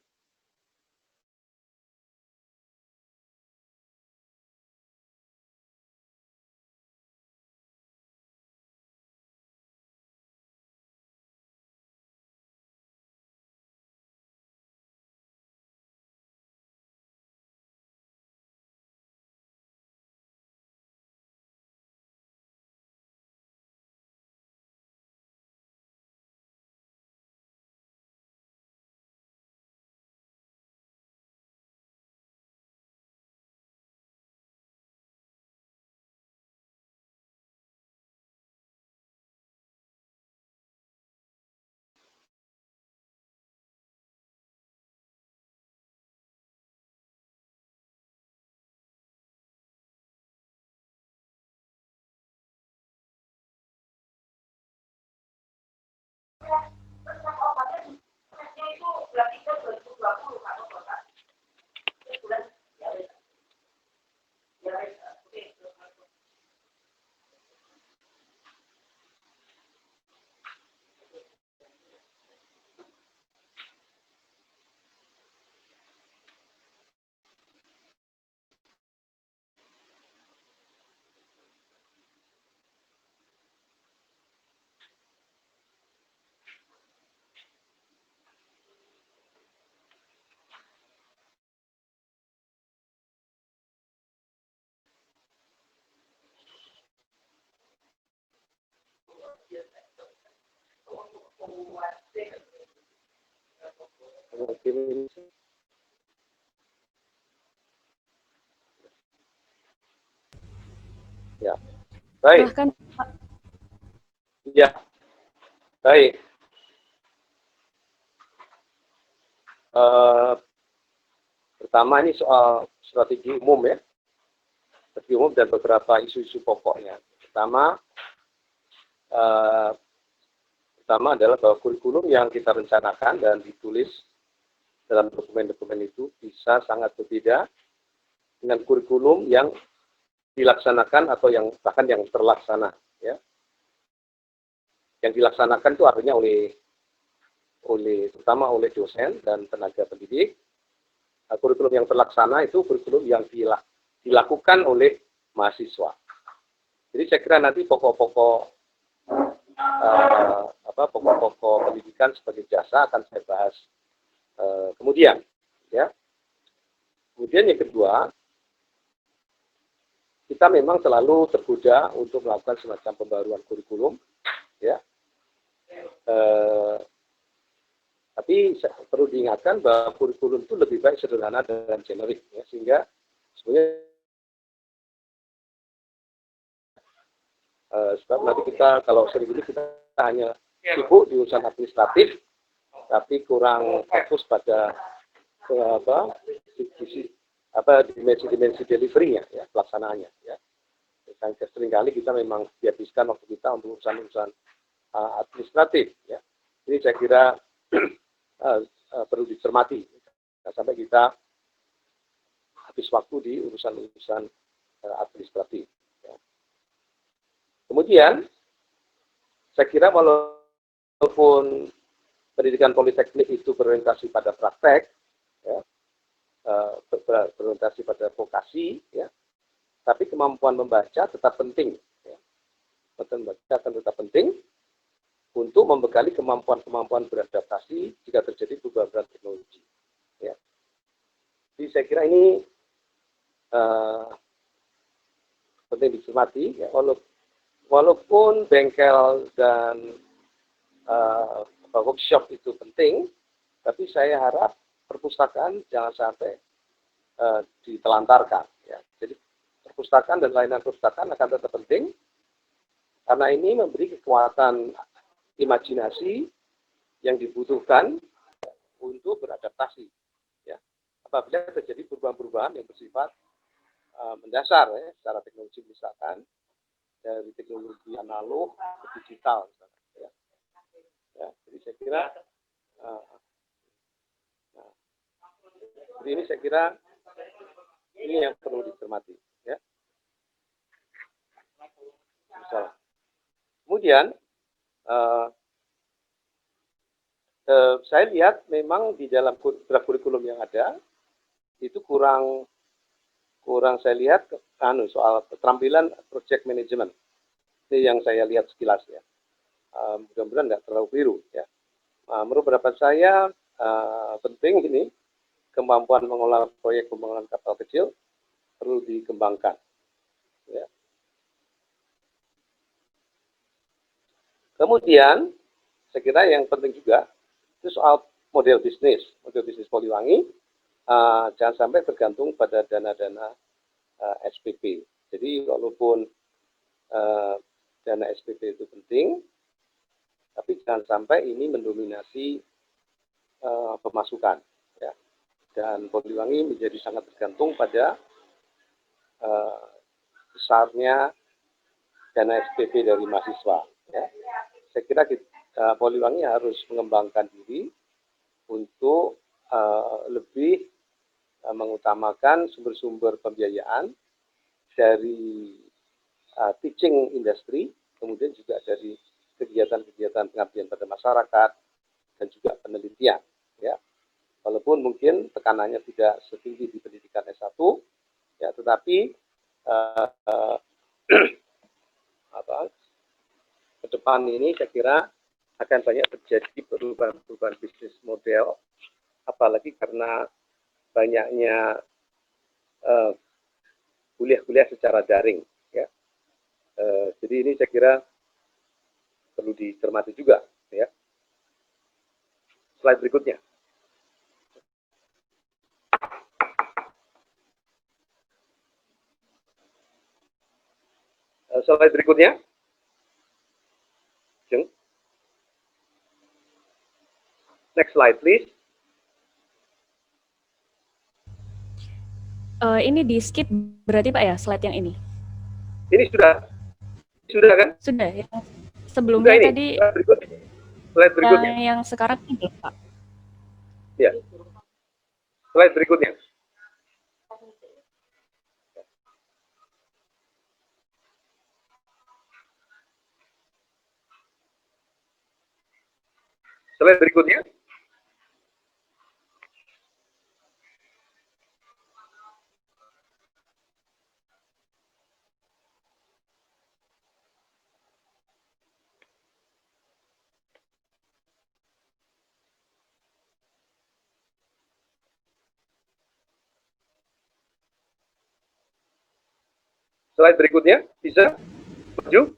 Ya, baik. Bahkan, Ya, baik. Pertama ini soal strategi umum ya, strategi umum dan beberapa isu-isu pokoknya. Pertama adalah bahwa kurikulum yang kita rencanakan dan ditulis dalam dokumen-dokumen itu bisa sangat berbeda dengan kurikulum yang dilaksanakan atau yang bahkan yang terlaksana ya. Yang dilaksanakan itu artinya terutama oleh dosen dan tenaga pendidik. Kurikulum yang terlaksana itu kurikulum yang dilakukan oleh mahasiswa. Jadi saya kira nanti pokok-pokok pendidikan sebagai jasa akan saya bahas kemudian ya. Kemudian yang kedua, kita kita memang selalu tergoda untuk melakukan semacam pembaruan kurikulum, ya. Tapi perlu diingatkan bahwa kurikulum itu lebih baik sederhana dan generik, ya, sehingga sebenarnya sebab nanti kita kalau sering ini kita hanya sibuk di urusan administratif, tapi kurang fokus pada dimensi delivery-nya, ya, pelaksanaannya, ya. Dan seringkali kita memang dihabiskan waktu kita untuk urusan-urusan administratif, ya. Ini saya kira perlu dicermati, sampai kita habis waktu di urusan-urusan administratif. Ya. Kemudian, saya kira walaupun pendidikan politeknik itu berorientasi pada praktek, ya, berorientasi pada vokasi, ya, tapi kemampuan membaca tetap penting. Ya. Kemampuan membaca akan tetap penting untuk membekali kemampuan-kemampuan beradaptasi jika terjadi perubahan teknologi. Ya. Jadi saya kira ini penting dicermati, ya, walaupun bengkel dan workshop itu penting, tapi saya harap perpustakaan jangan sampai ditelantarkan. Ya. Jadi perpustakaan dan layanan perpustakaan akan tetap penting, karena ini memberi kekuatan imajinasi yang dibutuhkan untuk beradaptasi. Ya. Apabila terjadi perubahan-perubahan yang bersifat mendasar, ya, secara teknologi misalkan, dari teknologi analog ke digital. Misalkan, ya. Ya, jadi saya kira jadi ini saya kira ini yang perlu dicermati, ya. Misalnya. Kemudian saya lihat memang di dalam draft kurikulum yang ada itu kurang saya lihat soal keterampilan project management. Ini yang saya lihat sekilas, ya. Mudah-mudahan nggak terlalu biru, ya. Menurut pendapat saya penting ini kemampuan mengelola proyek pembangunan kapal kecil perlu dikembangkan. Ya. Kemudian saya kira yang penting juga itu soal model bisnis Poliwangi, jangan sampai tergantung pada dana-dana SPP. Jadi walaupun dana SPP itu penting, tapi jangan sampai ini mendominasi pemasukan, ya. Dan Poliwangi menjadi sangat tergantung pada besarnya dana SPP dari mahasiswa. Ya. Saya kira Poliwangi harus mengembangkan diri untuk lebih mengutamakan sumber-sumber pembiayaan dari teaching industry, kemudian juga dari kegiatan-kegiatan pengabdian pada masyarakat dan juga penelitian. Ya. Walaupun mungkin tekanannya tidak setinggi di pendidikan S1, ya, tetapi ke depan ini saya kira akan banyak terjadi perubahan bisnis model, apalagi karena banyaknya kuliah-kuliah secara daring. Ya. Jadi ini saya kira perlu dicermati juga. Ya. Slide berikutnya. Slide berikutnya. Next slide, please. Ini di skip berarti Pak ya, slide yang ini? Ini sudah kan? Sudah ya. Sebelumnya sudah ini. tadi slide berikutnya. Yang sekarang ini Pak. Ya. Slide berikutnya. Slide berikutnya. Slide berikutnya, bisa maju.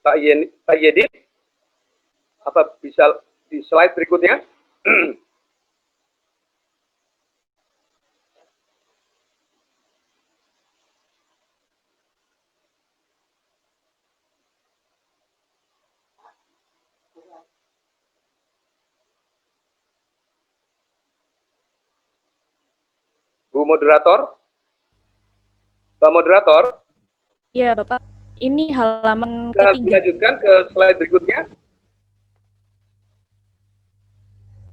Pak Yedi, apa bisa di slide berikutnya? Bu Moderator? Pak Moderator? Iya, Bapak. Ini halaman Bisa ketiga. dilanjutkan ke slide berikutnya.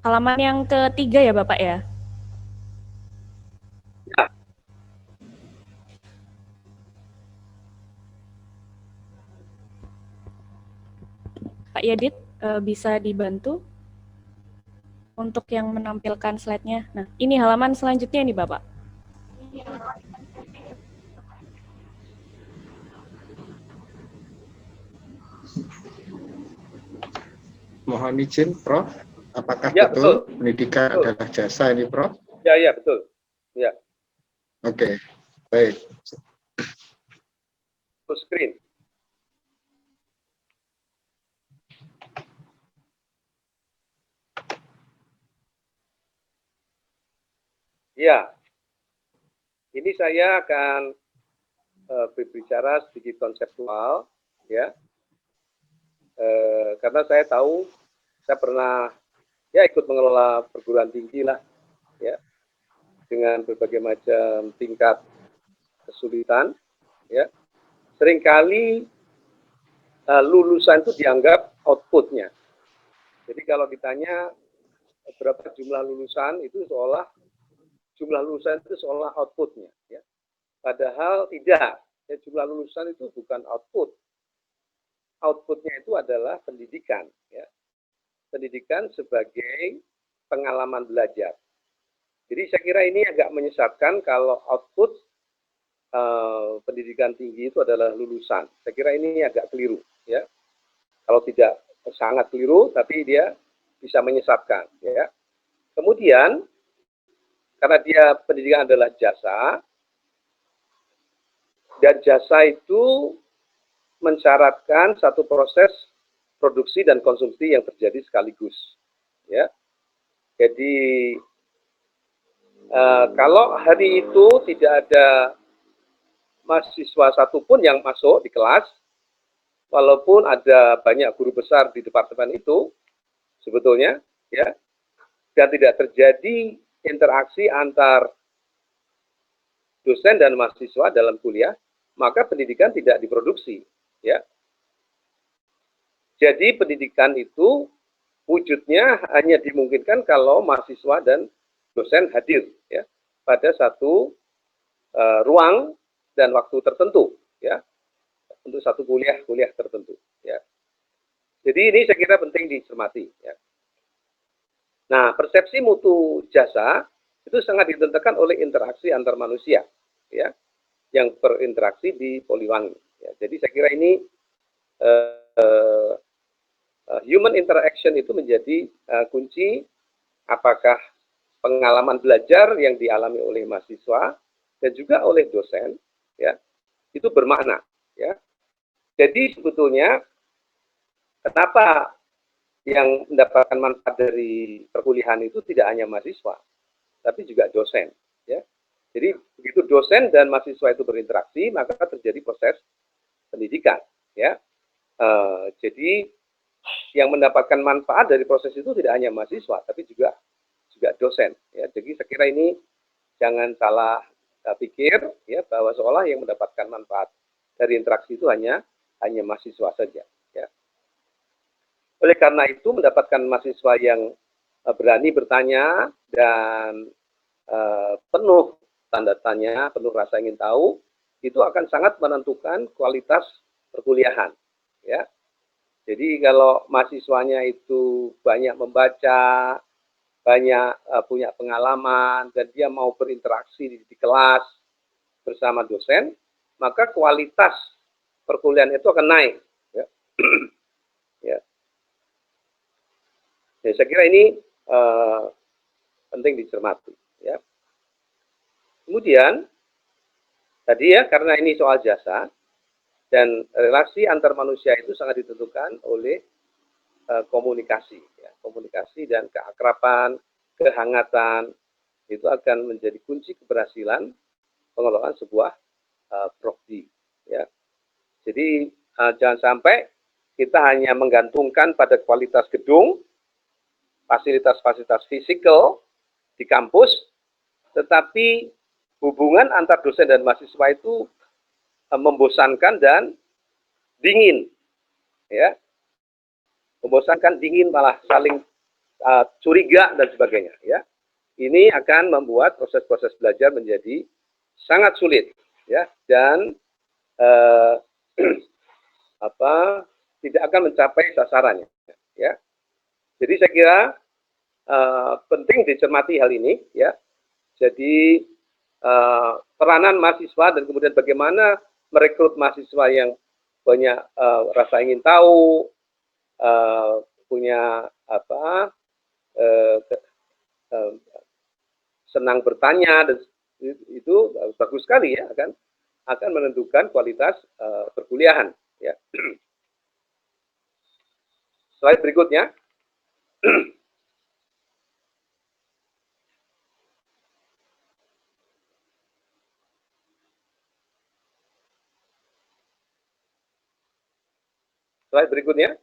Halaman yang ketiga ya, Bapak ya? Ya. Pak Yedit, bisa dibantu untuk yang menampilkan slide-nya. Nah, ini halaman selanjutnya nih, Bapak. Mohon izin, Prof. Apakah Ya, betul betul. pendidikan Betul. adalah jasa ini, Prof? Ya, ya, betul. Ya, Oke, baik. full screen. Ya, ini saya akan berbicara sedikit konseptual, ya, karena saya tahu saya pernah ya ikut mengelola perguruan tinggi lah, ya, dengan berbagai macam tingkat kesulitan, ya. Seringkali lulusan itu dianggap outputnya. Jadi kalau ditanya berapa jumlah lulusan itu seolah jumlah lulusan itu seolah outputnya, ya. Padahal tidak. Ya, jumlah lulusan itu bukan output. Outputnya itu adalah pendidikan, ya. Pendidikan sebagai pengalaman belajar. Jadi saya kira ini agak menyesatkan kalau output pendidikan tinggi itu adalah lulusan. Saya kira ini agak keliru, ya. Kalau tidak sangat keliru, tapi dia bisa menyesatkan, ya. Kemudian karena dia pendidikan adalah jasa, dan jasa itu mensyaratkan satu proses produksi dan konsumsi yang terjadi sekaligus, ya. Jadi kalau hari itu tidak ada mahasiswa satupun yang masuk di kelas, walaupun ada banyak guru besar di departemen itu, sebetulnya, ya, dan tidak terjadi interaksi antar dosen dan mahasiswa dalam kuliah, maka pendidikan tidak diproduksi, ya. Jadi pendidikan itu wujudnya hanya dimungkinkan kalau mahasiswa dan dosen hadir, ya, pada satu ruang dan waktu tertentu, ya, untuk satu kuliah tertentu, ya. Jadi ini saya kira penting dicermati, ya. Nah, persepsi mutu jasa itu sangat ditentukan oleh interaksi antar manusia, ya, yang berinteraksi di Poliwangi, ya. Jadi saya kira ini human interaction itu menjadi kunci apakah pengalaman belajar yang dialami oleh mahasiswa dan juga oleh dosen, ya, itu bermakna, ya. Jadi sebetulnya kenapa yang mendapatkan manfaat dari perkuliahan itu tidak hanya mahasiswa, tapi juga dosen, ya. Jadi begitu dosen dan mahasiswa itu berinteraksi, maka terjadi proses pendidikan, ya. Jadi yang mendapatkan manfaat dari proses itu tidak hanya mahasiswa, tapi juga dosen, ya. Jadi saya kira ini jangan salah pikir, ya, bahwa seolah yang mendapatkan manfaat dari interaksi itu hanya mahasiswa saja, ya. Oleh karena itu mendapatkan mahasiswa yang berani bertanya dan penuh tanda tanya, penuh rasa ingin tahu, itu akan sangat menentukan kualitas perkuliahan, ya. Jadi kalau mahasiswanya itu banyak membaca, banyak punya pengalaman, dan dia mau berinteraksi di kelas bersama dosen, maka kualitas perkuliahan itu akan naik, ya. Ya. Ya, saya kira ini penting dicermati, ya. Kemudian tadi ya, karena ini soal jasa dan relasi antar manusia itu sangat ditentukan oleh komunikasi, ya. Komunikasi dan keakraban, kehangatan itu akan menjadi kunci keberhasilan pengelolaan sebuah prodi. Ya. Jadi jangan sampai kita hanya menggantungkan pada kualitas gedung, fasilitas-fasilitas fisikal di kampus, tetapi hubungan antar dosen dan mahasiswa itu membosankan dan dingin, ya, membosankan, dingin, malah saling curiga dan sebagainya. Ya, ini akan membuat proses-proses belajar menjadi sangat sulit, ya, dan tidak akan mencapai sasarannya. Ya, jadi saya kira penting dicermati hal ini, ya. Jadi peranan mahasiswa dan kemudian bagaimana merekrut mahasiswa yang banyak rasa ingin tahu, punya senang bertanya, dan itu bagus sekali, ya, akan menentukan kualitas perkuliahan. Ya. Slide berikutnya. Slide berikutnya.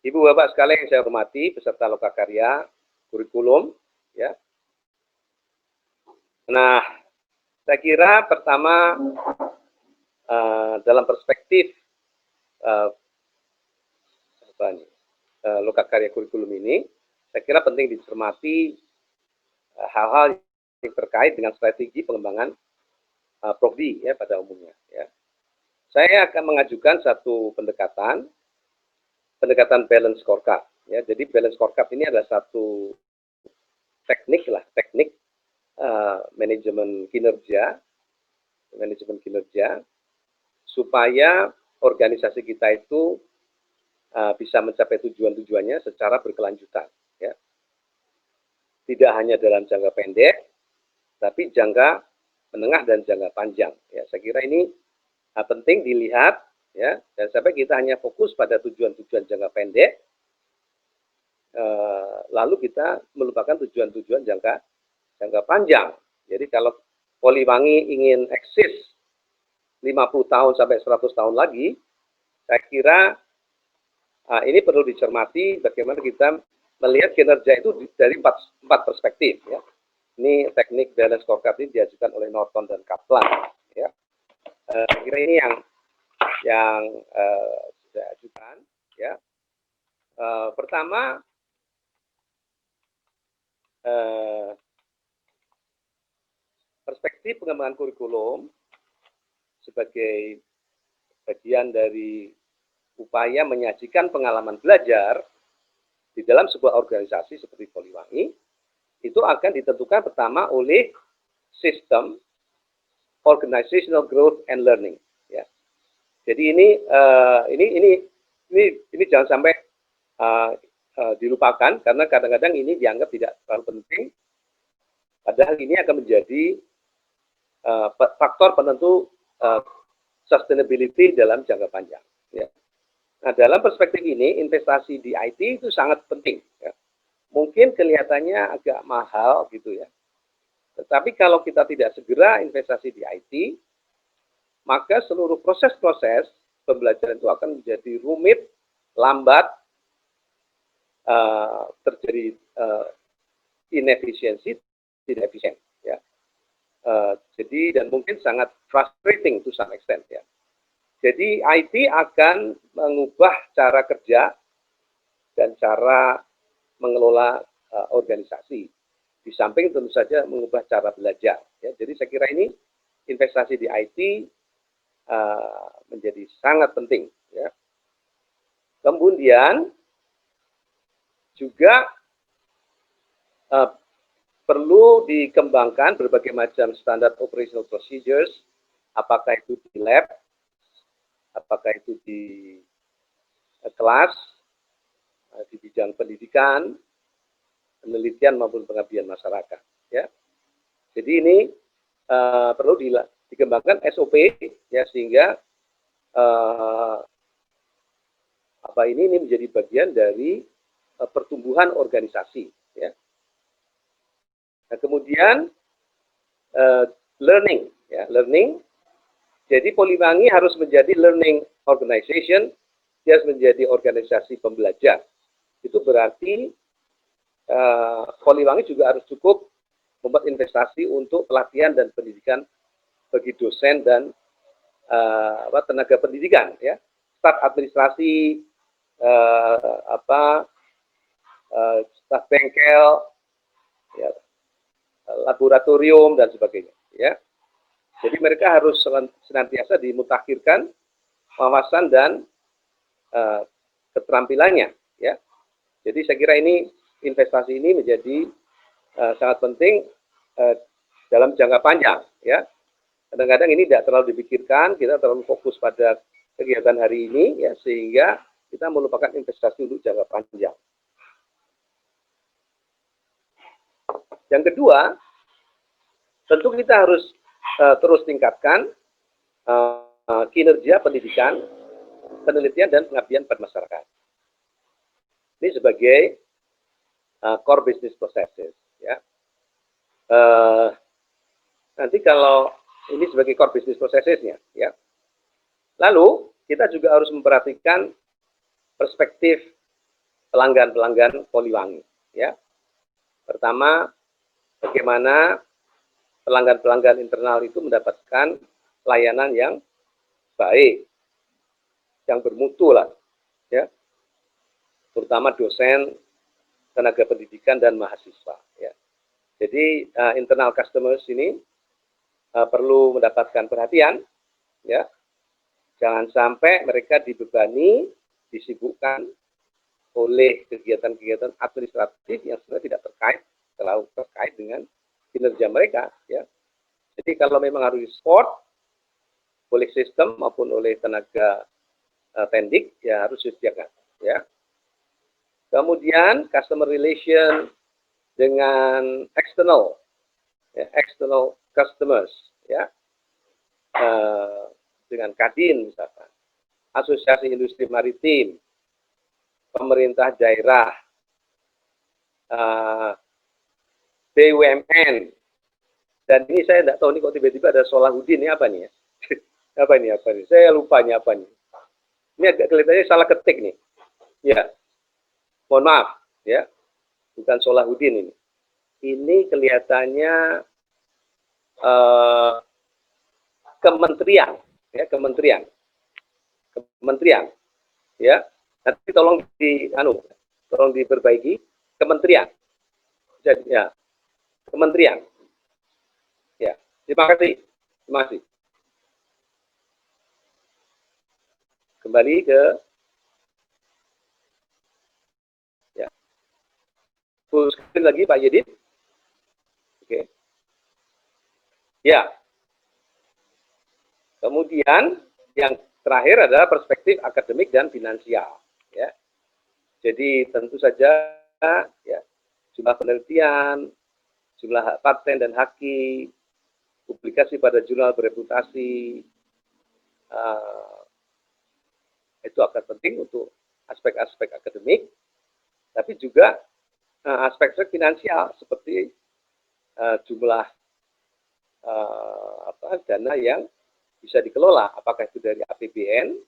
Ibu Bapak sekalian yang saya hormati, peserta lokakarya kurikulum, ya. Nah, saya kira pertama dalam perspektif lokakarya kurikulum ini, saya kira penting dicermati hal-hal yang terkait dengan strategi pengembangan prodi, ya, pada umumnya. Ya. Saya akan mengajukan satu pendekatan balance scorecard. Ya, jadi balance scorecard ini adalah satu teknik manajemen kinerja supaya organisasi kita itu bisa mencapai tujuan-tujuannya secara berkelanjutan. Ya. Tidak hanya dalam jangka pendek, tapi jangka menengah dan jangka panjang. Ya, saya kira ini penting dilihat. Ya, dan sampai kita hanya fokus pada tujuan-tujuan jangka pendek, lalu kita melupakan tujuan-tujuan jangka panjang. Jadi kalau Poliwangi ingin eksis 50 tahun sampai 100 tahun lagi, saya kira ini perlu dicermati bagaimana kita melihat kinerja itu dari empat perspektif. Ya. Ini teknik balance scorecard ini diajukan oleh Norton dan Kaplan. Ya. Saya kira ini yang saya ajukan, ya. Pertama, perspektif pengembangan kurikulum sebagai bagian dari upaya menyajikan pengalaman belajar di dalam sebuah organisasi seperti Poliwangi itu akan ditentukan pertama oleh sistem organizational growth and learning. Jadi ini jangan sampai dilupakan, karena kadang-kadang ini dianggap tidak terlalu penting. Padahal ini akan menjadi faktor penentu sustainability dalam jangka panjang. Ya. Nah, dalam perspektif ini, investasi di IT itu sangat penting. Ya. Mungkin kelihatannya agak mahal gitu, ya. Tetapi kalau kita tidak segera investasi di IT, maka seluruh proses-proses pembelajaran itu akan menjadi rumit, lambat, terjadi inefisiensi, tidak efisien. Ya. Jadi dan mungkin sangat frustrating to some extent. Ya. Jadi IT akan mengubah cara kerja dan cara mengelola organisasi. Di samping tentu saja mengubah cara belajar. Ya. Jadi saya kira ini investasi di IT menjadi sangat penting. Ya. Kemudian juga perlu dikembangkan berbagai macam standar operational procedures, apakah itu di lab, apakah itu di kelas, di bidang pendidikan, penelitian maupun pengabdian masyarakat. Ya. Jadi ini perlu dikembangkan SOP ya, sehingga ini menjadi bagian dari pertumbuhan organisasi. Ya. Nah, kemudian learning, ya, learning. Jadi Poliwangi harus menjadi learning organization, dia harus menjadi organisasi pembelajar. Itu berarti Poliwangi juga harus cukup membuat investasi untuk pelatihan dan pendidikan bagi dosen dan tenaga pendidikan, ya, staf administrasi, staf bengkel, ya, laboratorium dan sebagainya. Ya, jadi mereka harus senantiasa dimutakhirkan wawasan dan keterampilannya. Ya, jadi saya kira ini investasi ini menjadi sangat penting dalam jangka panjang. Ya, kadang-kadang ini tidak terlalu dipikirkan, kita terlalu fokus pada kegiatan hari ini, ya, sehingga kita melupakan investasi untuk jangka panjang. Yang kedua, tentu kita harus terus tingkatkan kinerja pendidikan, penelitian, dan pengabdian pada masyarakat. Ini sebagai core business processes. Ya. Nanti kalau ini sebagai core business processesnya, ya. Lalu kita juga harus memperhatikan perspektif pelanggan-pelanggan Poliwangi. Ya. Pertama, bagaimana pelanggan-pelanggan internal itu mendapatkan layanan yang baik, yang bermutu lah, ya, terutama dosen, tenaga pendidikan dan mahasiswa. Ya. Jadi internal customers ini perlu mendapatkan perhatian, ya, jangan sampai mereka dibebani, disibukkan oleh kegiatan-kegiatan administratif yang sebenarnya tidak terlalu terkait dengan kinerja mereka. Ya. Jadi kalau memang harus support oleh sistem maupun oleh tenaga pendik, ya harus disediakan. Ya. Kemudian customer relation dengan external, ya, external customers, ya, dengan Kadin misalkan, Asosiasi Industri Maritim, pemerintah daerah, BUMN, dan ini saya tidak tahu nih kok tiba-tiba ada Solahuddin, ini apa nih ya? Apa ini? Saya lupa ini apa nih. Ini agak kelihatannya salah ketik nih. Ya, mohon maaf, ya, bukan Solahuddin ini. Ini kelihatannya kementerian, ya, kementerian, ya. Nanti tolong diperbaiki, kementerian. Jadi, ya, kementerian. Ya, terima kasih. Kembali ke, ya, full screen lagi Pak Yedid. Oke. Ya. Kemudian yang terakhir adalah perspektif akademik dan finansial. Ya. Jadi tentu saja, ya, jumlah penelitian, jumlah paten dan haki, publikasi pada jurnal bereputasi, itu akan penting untuk aspek-aspek akademik, tapi juga aspek-aspek finansial seperti jumlah dana yang bisa dikelola, apakah itu dari APBN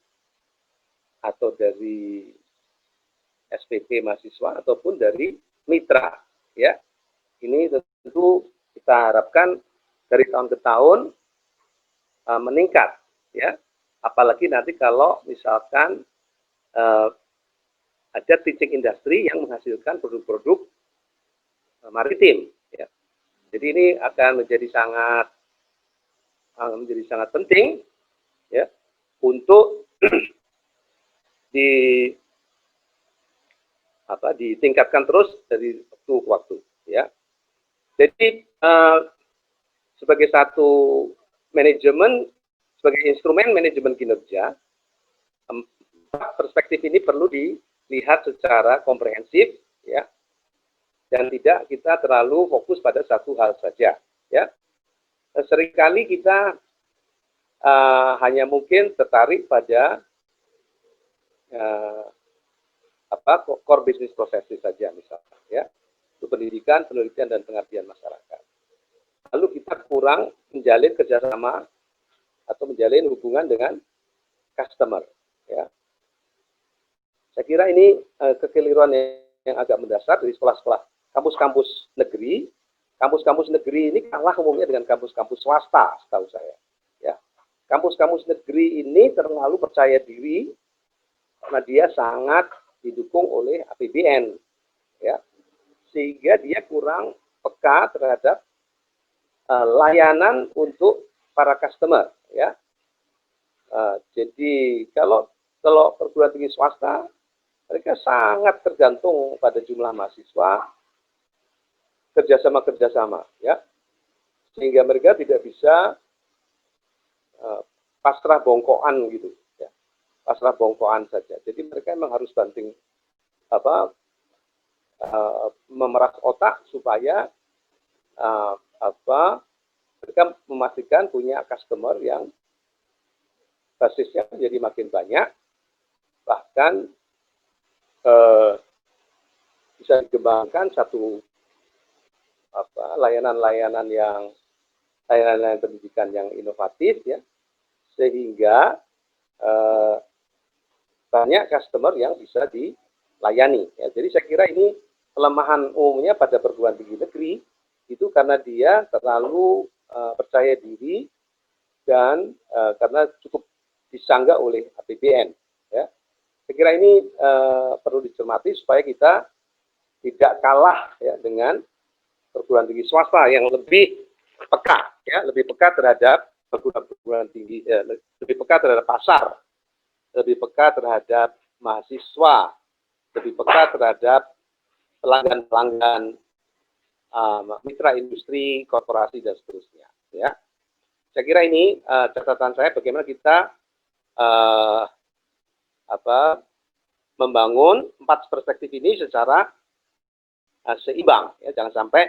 atau dari SPP mahasiswa ataupun dari mitra. Ya, ini tentu kita harapkan dari tahun ke tahun meningkat. Ya, apalagi nanti kalau misalkan ada teaching industry yang menghasilkan produk-produk maritim. Ya. Jadi ini akan menjadi sangat penting, ya, untuk ditingkatkan terus dari waktu ke waktu, ya. Jadi sebagai satu manajemen, sebagai instrumen manajemen kinerja, perspektif ini perlu dilihat secara komprehensif, ya, dan tidak kita terlalu fokus pada satu hal saja, ya. Seringkali kita hanya mungkin tertarik pada core business processes saja misalnya, ya, untuk pendidikan, penelitian, dan pengabdian masyarakat. Lalu kita kurang menjalin kerjasama atau menjalin hubungan dengan customer, ya. Saya kira ini kekeliruan yang agak mendasar dari sekolah-sekolah kampus-kampus negeri. Kampus-kampus negeri ini kalah umumnya dengan kampus-kampus swasta, setahu saya, ya. Kampus-kampus negeri ini terlalu percaya diri karena dia sangat didukung oleh APBN, ya, sehingga dia kurang peka terhadap layanan untuk para customer, ya. Jadi kalau perguruan tinggi swasta, mereka sangat tergantung pada jumlah mahasiswa, kerjasama, ya, sehingga mereka tidak bisa pasrah bongkoan gitu, ya, pasrah bongkoan saja. Jadi mereka memang harus banting memeras otak supaya mereka memastikan punya customer yang basisnya menjadi makin banyak, bahkan bisa dikembangkan satu layanan-layanan pendidikan yang inovatif, ya, sehingga banyak customer yang bisa dilayani, ya. Jadi saya kira ini kelemahan umumnya pada perguruan tinggi negeri itu karena dia terlalu percaya diri dan karena cukup disanggah oleh APBN, ya. Saya kira ini perlu dicermati supaya kita tidak kalah, ya, dengan perguruan tinggi swasta yang lebih peka, ya, lebih peka terhadap perguruan tinggi, lebih peka terhadap pasar, lebih peka terhadap mahasiswa, lebih peka terhadap pelanggan-pelanggan, mitra industri, korporasi, dan seterusnya, ya. Saya kira ini catatan saya bagaimana kita membangun 4 perspektif ini secara seimbang, ya. Jangan sampai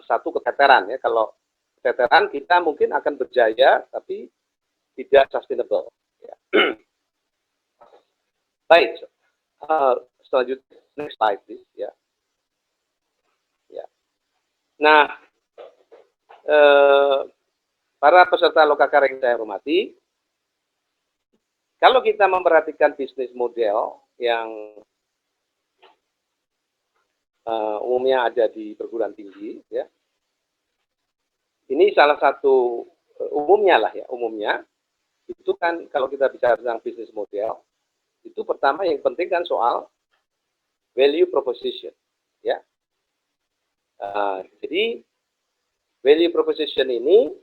satu keteteran, ya. Kalau keteteran kita mungkin akan berjaya tapi tidak sustainable, ya. Baik, selanjutnya next slide please, ya. Ya. Nah, para peserta Lokakarya yang saya hormati, kalau kita memperhatikan bisnis model yang umumnya ada di perguruan tinggi, ya, ini salah satu umumnya lah, ya, umumnya itu kan kalau kita bicara tentang bisnis model, itu pertama yang penting kan soal value proposition, ya. Jadi value proposition ini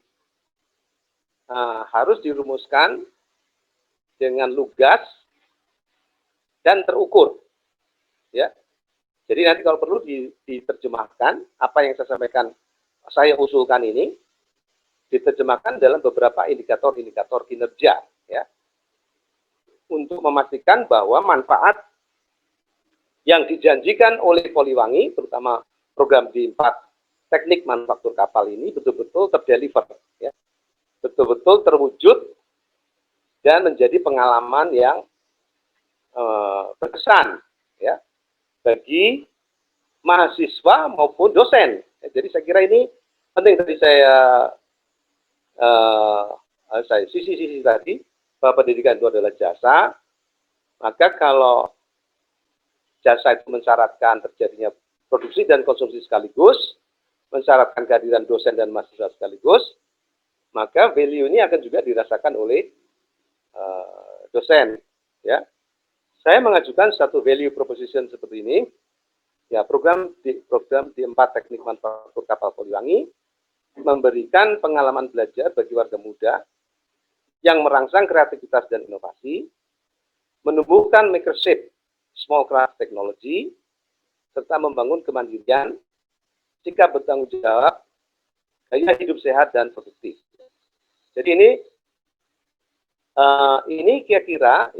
harus dirumuskan dengan lugas dan terukur, ya. Jadi nanti kalau perlu diterjemahkan apa yang saya usulkan ini diterjemahkan dalam beberapa indikator-indikator kinerja, ya, untuk memastikan bahwa manfaat yang dijanjikan oleh Poliwangi, terutama program D4 teknik manufaktur kapal ini betul-betul terdeliver, ya, betul-betul terwujud dan menjadi pengalaman yang berkesan, ya, bagi mahasiswa maupun dosen. Jadi saya kira ini penting tadi sisi tadi bahwa pendidikan itu adalah jasa. Maka kalau jasa itu mensyaratkan terjadinya produksi dan konsumsi sekaligus, mensyaratkan kehadiran dosen dan mahasiswa sekaligus, maka value ini akan juga dirasakan oleh dosen, ya. Saya mengajukan satu value proposition seperti ini, ya, program D4 teknik manufaktur kapal Poliwangi memberikan pengalaman belajar bagi warga muda yang merangsang kreativitas dan inovasi, menumbuhkan makership, small craft technology, serta membangun kemandirian, sikap bertanggung jawab, gaya hidup sehat dan produktif. Jadi ini kira-kira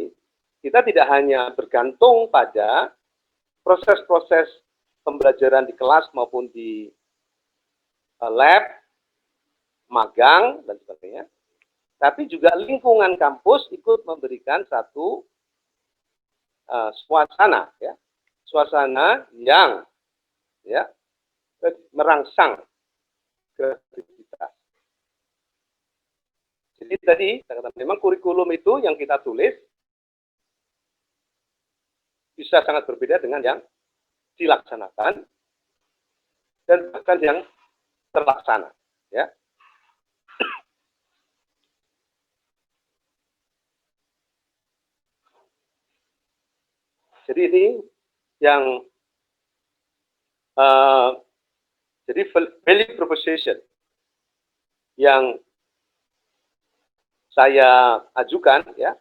kita tidak hanya bergantung pada proses-proses pembelajaran di kelas maupun di lab, magang, dan sebagainya, tapi juga lingkungan kampus ikut memberikan satu suasana, ya, suasana yang ya merangsang kreativitas. Jadi tadi memang kurikulum itu yang kita tulis bisa sangat berbeda dengan yang dilaksanakan dan bahkan yang terlaksana, ya. Jadi ini yang jadi value proposition yang saya ajukan ya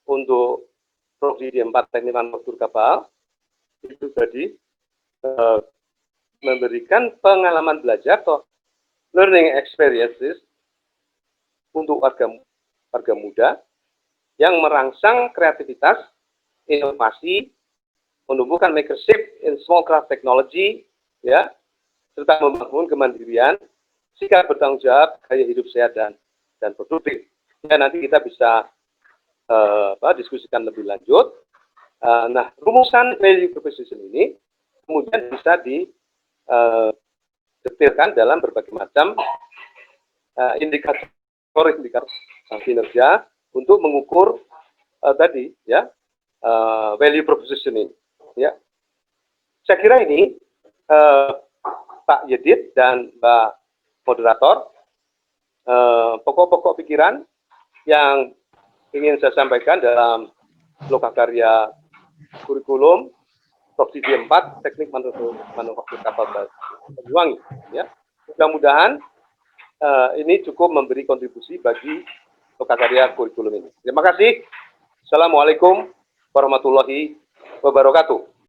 untuk Prodi D4 Teknik Manufaktur Kapal itu tadi memberikan pengalaman belajar atau learning experiences untuk warga muda yang merangsang kreativitas, inovasi, menumbuhkan makership in small craft technology, ya, serta membangun kemandirian, sikap bertanggung jawab, gaya hidup sehat dan produktif. Ya, nanti kita bisa diskusikan lebih lanjut. Nah, rumusan value proposition ini kemudian bisa didetailkan dalam berbagai macam indikator kinerja untuk mengukur tadi, ya, value proposition ini. Ya, saya kira ini Pak Yedid dan Mbak Moderator, pokok-pokok pikiran yang ingin saya sampaikan dalam lokakarya kurikulum Prodi D4 Teknik Manufaktur Kapal Banyuwangi. Ya, mudah-mudahan ini cukup memberi kontribusi bagi lokakarya kurikulum ini. Terima kasih. Assalamualaikum warahmatullahi wabarakatuh.